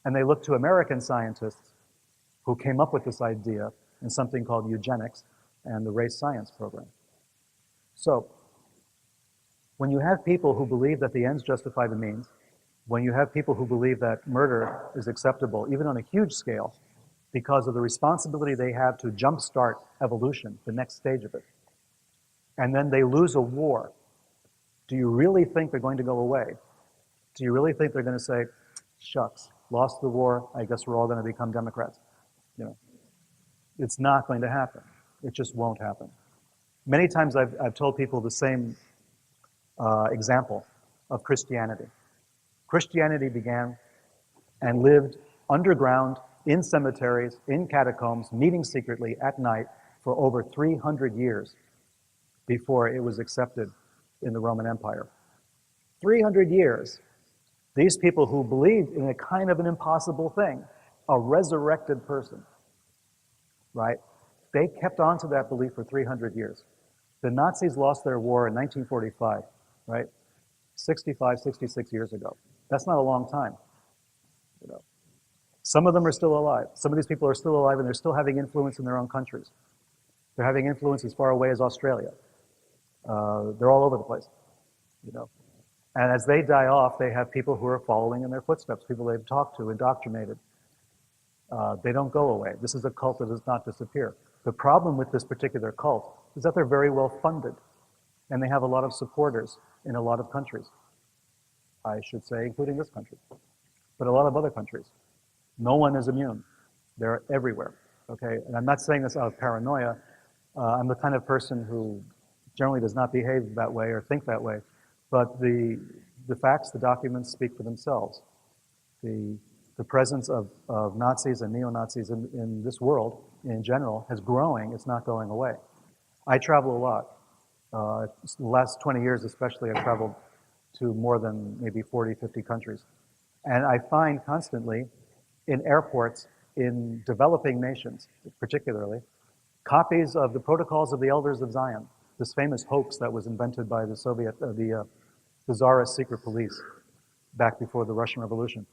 And they looked to American scientists who came up with this idea in something called eugenics and the race science program. So, when you have people who believe that the ends justify the means, when you have people who believe that murder is acceptable, even on a huge scale, because of the responsibility they have to jumpstart evolution, the next stage of it, and then they lose a war, do you really think they're going to go away? Do you really think they're going to say, shucks, lost the war, I guess we're all going to become Democrats? You know, it's not going to happen. It just won't happen. Many times I've told people the same example of Christianity. Christianity began and lived underground, in cemeteries, in catacombs, meeting secretly at night for over 300 years before it was accepted in the Roman Empire. 300 years. These people who believed in a kind of an impossible thing, a resurrected person, right? They kept on to that belief for 300 years. The Nazis lost their war in 1945, right? 65, 66 years ago. That's not a long time. You know. Some of them are still alive. Some of these people are still alive and they're still having influence in their own countries. They're having influence as far away as Australia. They're all over the place, you know. And as they die off, they have people who are following in their footsteps, people they've talked to, indoctrinated. They don't go away. This is a cult that does not disappear. The problem with this particular cult is that they're very well funded, and they have a lot of supporters in a lot of countries. I should say, including this country, but a lot of other countries. No one is immune. They're everywhere, okay? And I'm not saying this out of paranoia. I'm the kind of person who generally does not behave that way or think that way, but the facts, the documents speak for themselves. The presence of Nazis and neo-Nazis in this world in general is growing, it's not going away. I travel a lot. The last 20 years especially, I've traveled to more than maybe 40, 50 countries. And I find constantly in airports, in developing nations particularly, copies of the Protocols of the Elders of Zion, this famous hoax that was invented by the Tsarist secret police back before the Russian Revolution.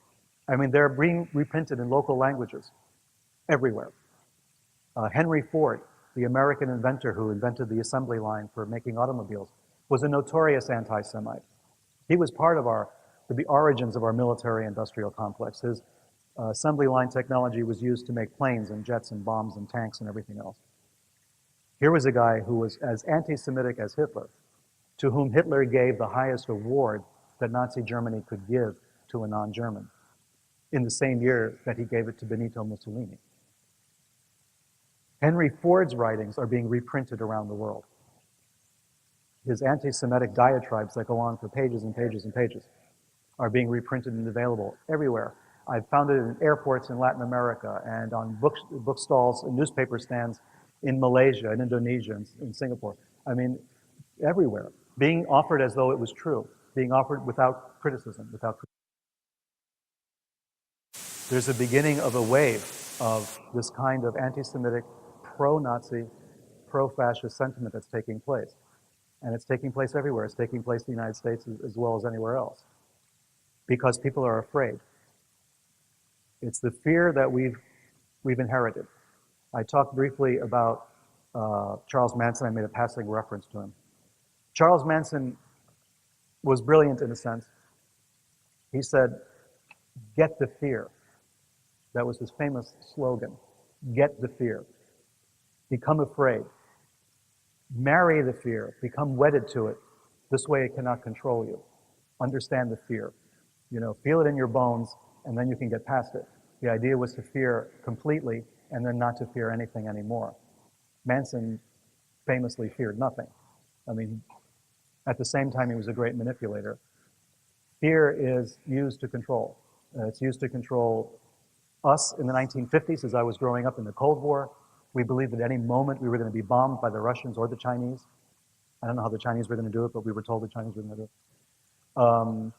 I mean, they're being reprinted in local languages everywhere. Henry Ford, the American inventor who invented the assembly line for making automobiles, was a notorious anti-Semite. He was part of the origins of our military-industrial complex. His assembly line technology was used to make planes and jets and bombs and tanks and everything else. Here was a guy who was as anti-Semitic as Hitler, to whom Hitler gave the highest award that Nazi Germany could give to a non-German, in the same year that he gave it to Benito Mussolini. Henry Ford's writings are being reprinted around the world. His anti-Semitic diatribes that go on for pages and pages and pages are being reprinted and available everywhere. I've found it in airports in Latin America and on book stalls and newspaper stands in Malaysia, in Indonesia, in Singapore. I mean, everywhere. Being offered as though it was true. Being offered without criticism, There's a beginning of a wave of this kind of anti-Semitic, pro-Nazi, pro-fascist sentiment that's taking place. And it's taking place everywhere. It's taking place in the United States as well as anywhere else. Because people are afraid. It's the fear that we've inherited. I talked briefly about Charles Manson. I made a passing reference to him. Charles Manson was brilliant in a sense. He said, "Get the fear." That was his famous slogan. Get the fear. Become afraid. Marry the fear. Become wedded to it. This way it cannot control you. Understand the fear. You know, feel it in your bones, and then you can get past it. The idea was to fear completely, and then not to fear anything anymore. Manson famously feared nothing. I mean, at the same time, he was a great manipulator. Fear is used to control. It's used to control us in the 1950s as I was growing up in the Cold War. We believed at any moment we were going to be bombed by the Russians or the Chinese. I don't know how the Chinese were going to do it, but we were told the Chinese were going to do it.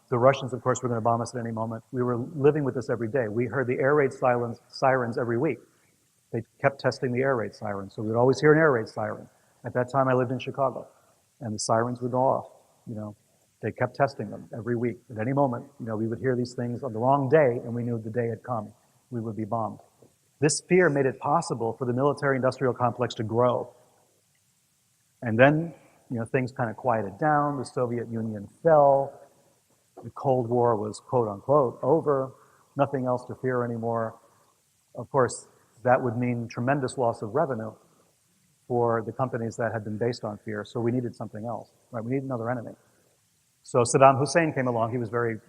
The Russians, of course, were going to bomb us at any moment. We were living with this every day. We heard the air raid sirens every week. They kept testing the air raid sirens, so we would always hear an air raid siren. At that time, I lived in Chicago, and the sirens would go off. You know, they kept testing them every week. At any moment, you know, we would hear these things on the wrong day, and we knew the day had come. We would be bombed. This fear made it possible for the military-industrial complex to grow. And then, you know, things kind of quieted down. The Soviet Union fell. The Cold War was, quote unquote, over. Nothing else to fear anymore. Of course, that would mean tremendous loss of revenue for the companies that had been based on fear. So we needed something else, right? We needed another enemy. So Saddam Hussein came along. He was very,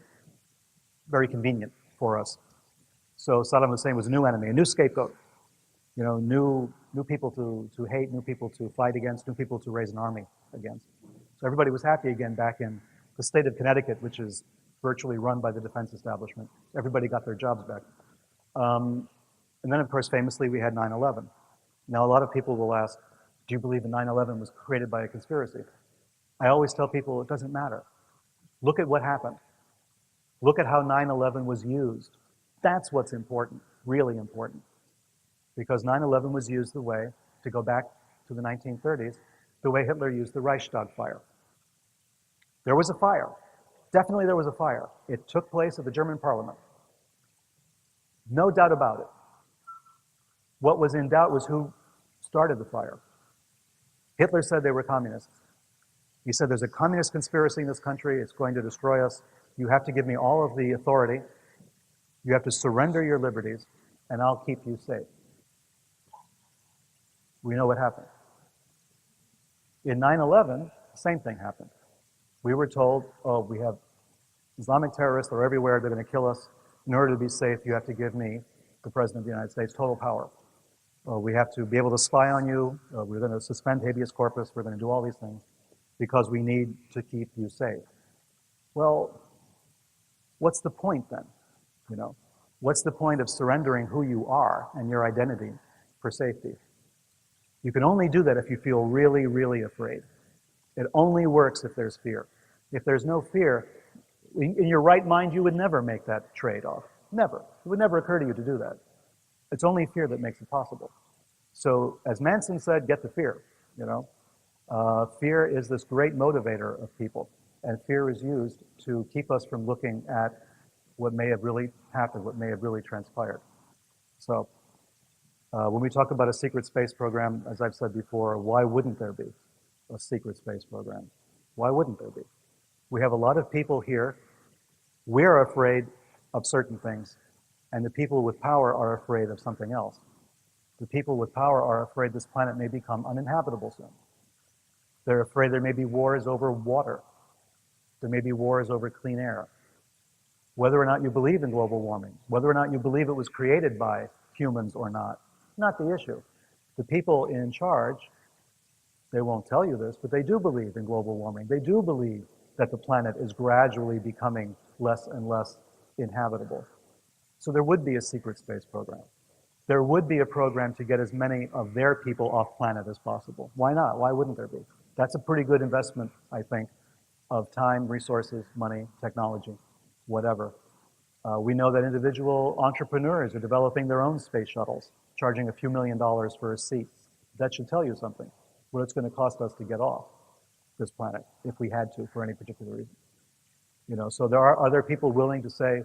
very convenient for us. So Saddam Hussein was a new enemy, a new scapegoat. You know, new people to hate, new people to fight against, new people to raise an army against. So everybody was happy again back in the state of Connecticut, which is virtually run by the defense establishment. Everybody got their jobs back. And then, of course, famously, we had 9/11. Now, a lot of people will ask, do you believe that 9/11 was created by a conspiracy? I always tell people it doesn't matter. Look at what happened. Look at how 9/11 was used. That's what's important, really important. Because 9/11 was used the way, to go back to the 1930s, the way Hitler used the Reichstag fire. There was a fire Definitely there was a fire. It took place at the German parliament. No doubt about it. What was in doubt was who started the fire. Hitler said they were communists. He said, there's a communist conspiracy in this country. It's going to destroy us. You have to give me all of the authority. You have to surrender your liberties, and I'll keep you safe. We know what happened. In 9/11, the same thing happened. We were told, oh, we have Islamic terrorists, they're everywhere, they're going to kill us. In order to be safe, you have to give me, the President of the United States, total power. We have to be able to spy on you. We're going to suspend habeas corpus. We're going to do all these things because we need to keep you safe. Well, what's the point then? You know, what's the point of surrendering who you are and your identity for safety? You can only do that if you feel really, really afraid. It only works if there's fear. If there's no fear, in your right mind, you would never make that trade-off. Never. It would never occur to you to do that. It's only fear that makes it possible. So, as Manson said, get the fear, you know. Fear is this great motivator of people, and fear is used to keep us from looking at what may have really happened, what may have really transpired. So, when we talk about a secret space program, as I've said before, why wouldn't there be a secret space program? Why wouldn't there be? We have a lot of people here. We're afraid of certain things, and the people with power are afraid of something else. The people with power are afraid this planet may become uninhabitable soon. They're afraid there may be wars over water. There may be wars over clean air. Whether or not you believe in global warming, whether or not you believe it was created by humans or not the issue. The people in charge, they won't tell you this, but they do believe in global warming. They do believe that the planet is gradually becoming less and less inhabitable. So there would be a secret space program. There would be a program to get as many of their people off planet as possible. Why not? Why wouldn't there be? That's a pretty good investment, I think, of time, resources, money, technology, whatever. We know that individual entrepreneurs are developing their own space shuttles, charging a few $1 million for a seat. That should tell you something, what it's going to cost us to get off this planet, if we had to, for any particular reason. You know, so are there people willing to say,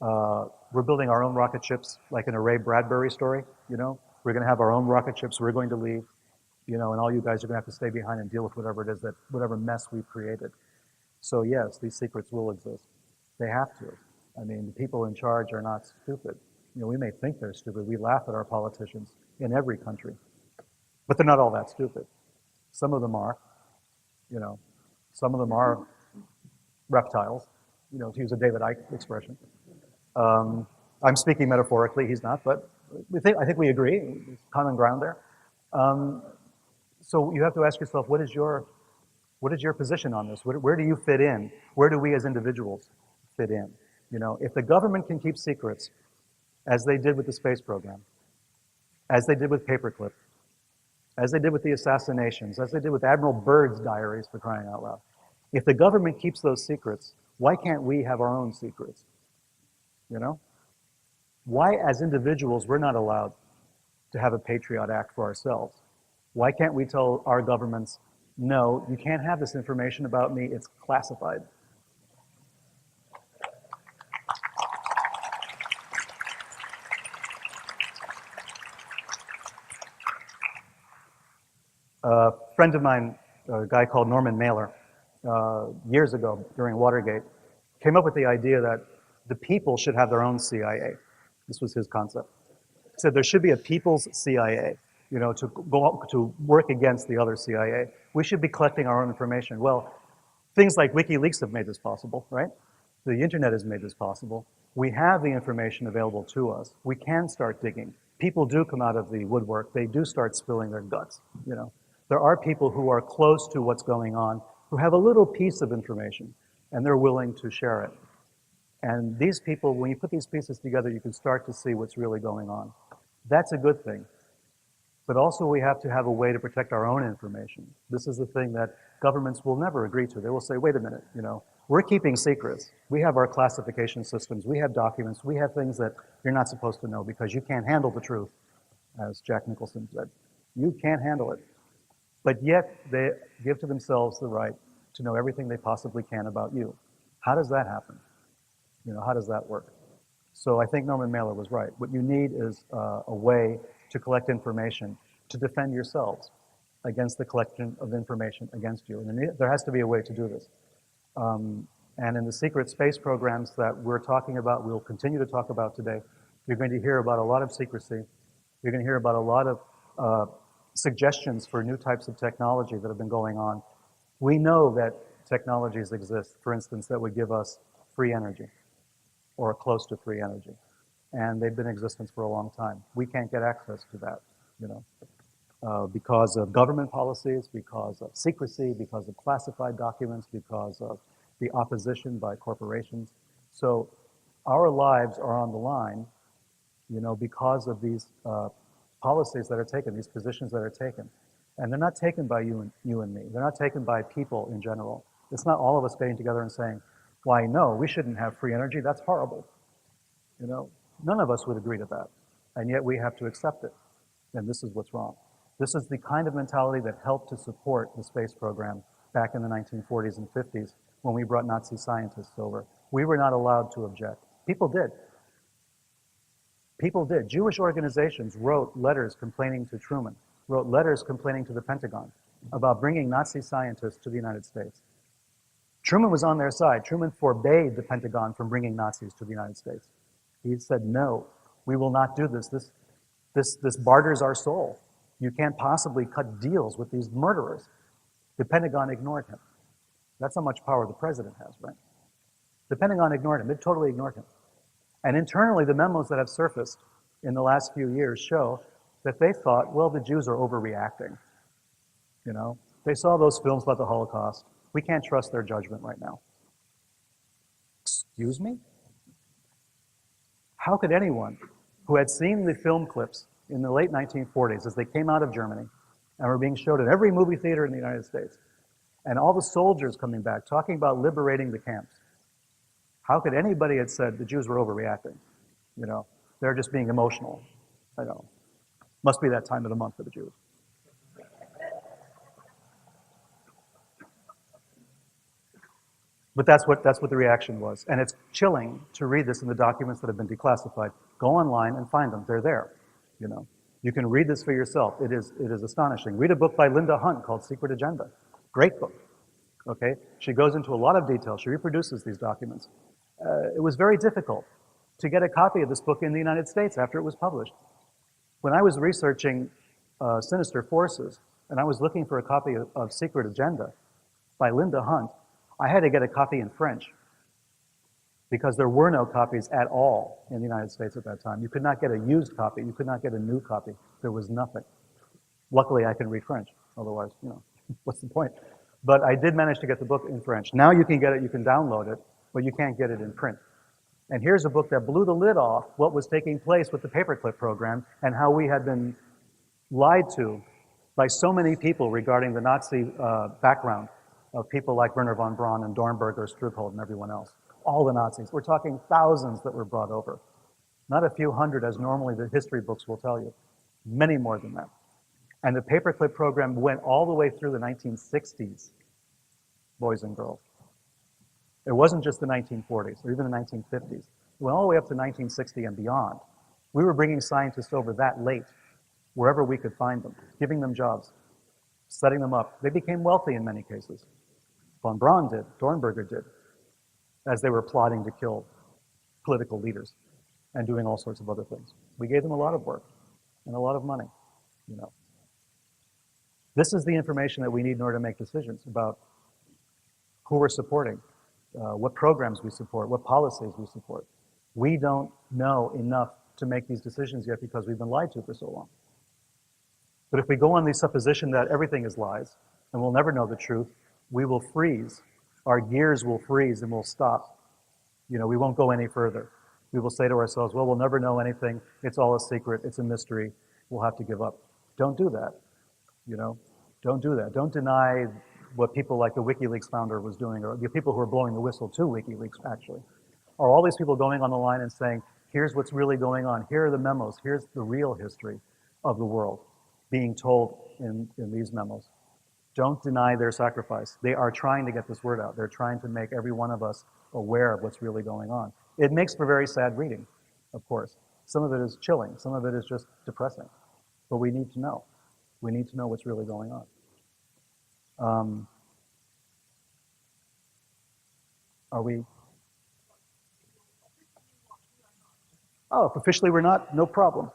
we're building our own rocket ships, like in a Ray Bradbury story, you know? We're going to have our own rocket ships, we're going to leave, you know, and all you guys are going to have to stay behind and deal with whatever it is that, whatever mess we've created. So yes, these secrets will exist. They have to. I mean, the people in charge are not stupid. You know, we may think they're stupid. We laugh at our politicians in every country. But they're not all that stupid. Some of them are, you know, some of them are reptiles, you know, to use a David Icke expression. I'm speaking metaphorically, he's not, but I think we agree, there's common ground there. So you have to ask yourself, what is your position on this? Where do you fit in? Where do we as individuals fit in? You know, if the government can keep secrets, as they did with the space program, as they did with Paperclip, as they did with the assassinations, as they did with Admiral Byrd's diaries, for crying out loud. If the government keeps those secrets, why can't we have our own secrets? You know? Why, as individuals, we're not allowed to have a Patriot Act for ourselves? Why can't we tell our governments, no, you can't have this information about me, it's classified? A friend of mine, a guy called Norman Mailer, years ago during Watergate, came up with the idea that the people should have their own CIA. This was his concept. He said there should be a people's CIA, you know, to go out, to work against the other CIA. We should be collecting our own information. Well, things like WikiLeaks have made this possible, right? The internet has made this possible. We have the information available to us. We can start digging. People do come out of the woodwork. They do start spilling their guts, you know. There are people who are close to what's going on, who have a little piece of information, and they're willing to share it. And these people, when you put these pieces together, you can start to see what's really going on. That's a good thing. But also we have to have a way to protect our own information. This is the thing that governments will never agree to. They will say, wait a minute, you know, we're keeping secrets. We have our classification systems. We have documents. We have things that you're not supposed to know because you can't handle the truth, as Jack Nicholson said. You can't handle it. But yet they give to themselves the right to know everything they possibly can about you. How does that happen? How does that work? So I think Norman Mailer was right. What you need is a way to collect information to defend yourselves against the collection of information against you. And there has to be a way to do this. And in the secret space programs that we're talking about, we'll continue to talk about today, you're going to hear about a lot of secrecy. You're going to hear about a lot of suggestions for new types of technology that have been going on. We know that technologies exist, for instance, that would give us free energy or close to free energy. And they've been in existence for a long time. We can't get access to that, because of government policies, because of secrecy, because of classified documents, because of the opposition by corporations. So our lives are on the line, because of these policies that are taken, these positions that are taken. And they're not taken by you and me. They're not taken by people in general. It's not all of us getting together and saying, why, no, we shouldn't have free energy. That's horrible. None of us would agree to that. And yet we have to accept it. And this is what's wrong. This is the kind of mentality that helped to support the space program back in the 1940s and 50s when we brought Nazi scientists over. We were not allowed to object. People did. People did. Jewish organizations wrote letters complaining to Truman, wrote letters complaining to the Pentagon about bringing Nazi scientists to the United States. Truman was on their side. Truman forbade the Pentagon from bringing Nazis to the United States. He said, no, we will not do this. This barters our soul. You can't possibly cut deals with these murderers. The Pentagon ignored him. That's how much power the president has, right? The Pentagon ignored him. It totally ignored him. And internally, the memos that have surfaced in the last few years show that they thought, well, the Jews are overreacting. They saw those films about the Holocaust. We can't trust their judgment right now. Excuse me? How could anyone who had seen the film clips in the late 1940s as they came out of Germany and were being showed at every movie theater in the United States, and all the soldiers coming back talking about liberating the camps, how could anybody have said the Jews were overreacting? They're just being emotional. I know. Must be that time of the month for the Jews. But that's what the reaction was. And it's chilling to read this in the documents that have been declassified. Go online and find them. They're there. You can read this for yourself. It is astonishing. Read a book by Linda Hunt called Secret Agenda. Great book. Okay? She goes into a lot of detail. She reproduces these documents. It was very difficult to get a copy of this book in the United States after it was published. When I was researching Sinister Forces, and I was looking for a copy of Secret Agenda by Linda Hunt, I had to get a copy in French because there were no copies at all in the United States at that time. You could not get a used copy. You could not get a new copy. There was nothing. Luckily, I can read French. Otherwise, what's the point? But I did manage to get the book in French. Now you can get it, you can download it, but you can't get it in print. And here's a book that blew the lid off what was taking place with the paperclip program and how we had been lied to by so many people regarding the Nazi background of people like Werner von Braun and Dornberger, Struckhold, and everyone else. All the Nazis. We're talking thousands that were brought over. Not a few hundred, as normally the history books will tell you. Many more than that. And the paperclip program went all the way through the 1960s, boys and girls. It wasn't just the 1940s or even the 1950s. It went all the way up to 1960 and beyond. We were bringing scientists over that late, wherever we could find them, giving them jobs, setting them up. They became wealthy in many cases. Von Braun did, Dornberger did, as they were plotting to kill political leaders and doing all sorts of other things. We gave them a lot of work and a lot of money, This is the information that we need in order to make decisions about who we're supporting, what programs we support, what policies we support. We don't know enough to make these decisions yet because we've been lied to for so long. But if we go on the supposition that everything is lies and we'll never know the truth, we will freeze. Our gears will freeze and we'll stop. We won't go any further. We will say to ourselves, well, we'll never know anything. It's all a secret. It's a mystery. We'll have to give up. Don't do that. Don't do that. Don't deny what people like the WikiLeaks founder was doing, or the people who are blowing the whistle to WikiLeaks, actually. Are all these people going on the line and saying, here's what's really going on. Here are the memos. Here's the real history of the world being told in these memos. Don't deny their sacrifice. They are trying to get this word out. They're trying to make every one of us aware of what's really going on. It makes for very sad reading, of course. Some of it is chilling. Some of it is just depressing. But we need to know. We need to know what's really going on. Are we? Oh, if officially we're not, no problem.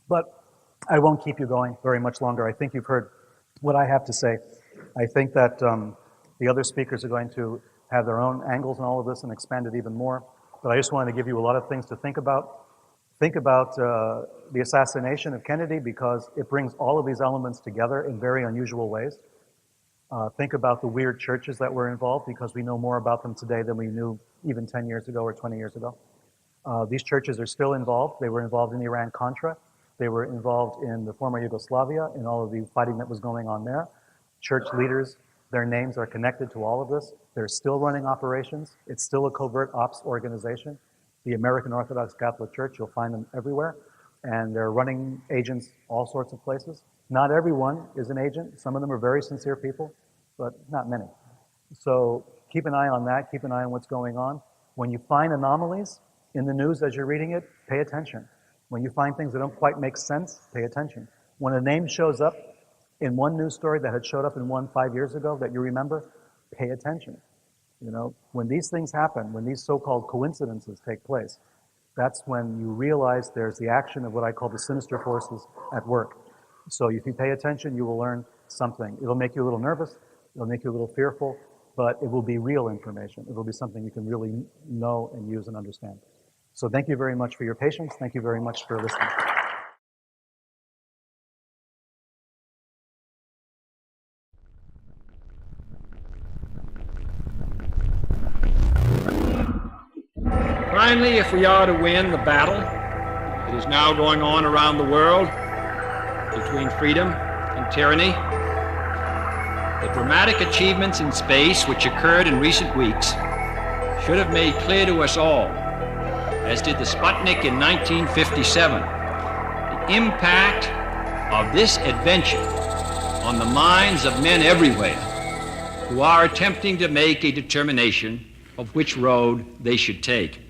But I won't keep you going very much longer. I think you've heard what I have to say. I think that the other speakers are going to have their own angles on all of this and expand it even more. But I just wanted to give you a lot of things to think about. Think about the assassination of Kennedy because it brings all of these elements together in very unusual ways. Think about the weird churches that were involved because we know more about them today than we knew even 10 years ago or 20 years ago. These churches are still involved. They were involved in Iran-Contra. They were involved in the former Yugoslavia, in all of the fighting that was going on there. Church leaders, their names are connected to all of this. They're still running operations. It's still a covert ops organization. The American Orthodox Catholic Church, you'll find them everywhere. And they're running agents all sorts of places. Not everyone is an agent. Some of them are very sincere people, but not many. So keep an eye on that. Keep an eye on what's going on. When you find anomalies in the news as you're reading it, pay attention. When you find things that don't quite make sense, pay attention. When a name shows up in one news story that had showed up in one 5 years ago that you remember, pay attention. You know, when these things happen, when these so-called coincidences take place, that's when you realize there's the action of what I call the sinister forces at work. So if you pay attention, you will learn something. It'll make you a little nervous, it'll make you a little fearful, but it will be real information. It will be something you can really know and use and understand. So thank you very much for your patience. Thank you very much for listening. Finally, if we are to win the battle that is now going on around the world between freedom and tyranny, the dramatic achievements in space which occurred in recent weeks should have made clear to us all, as did the Sputnik in 1957, the impact of this adventure on the minds of men everywhere who are attempting to make a determination of which road they should take.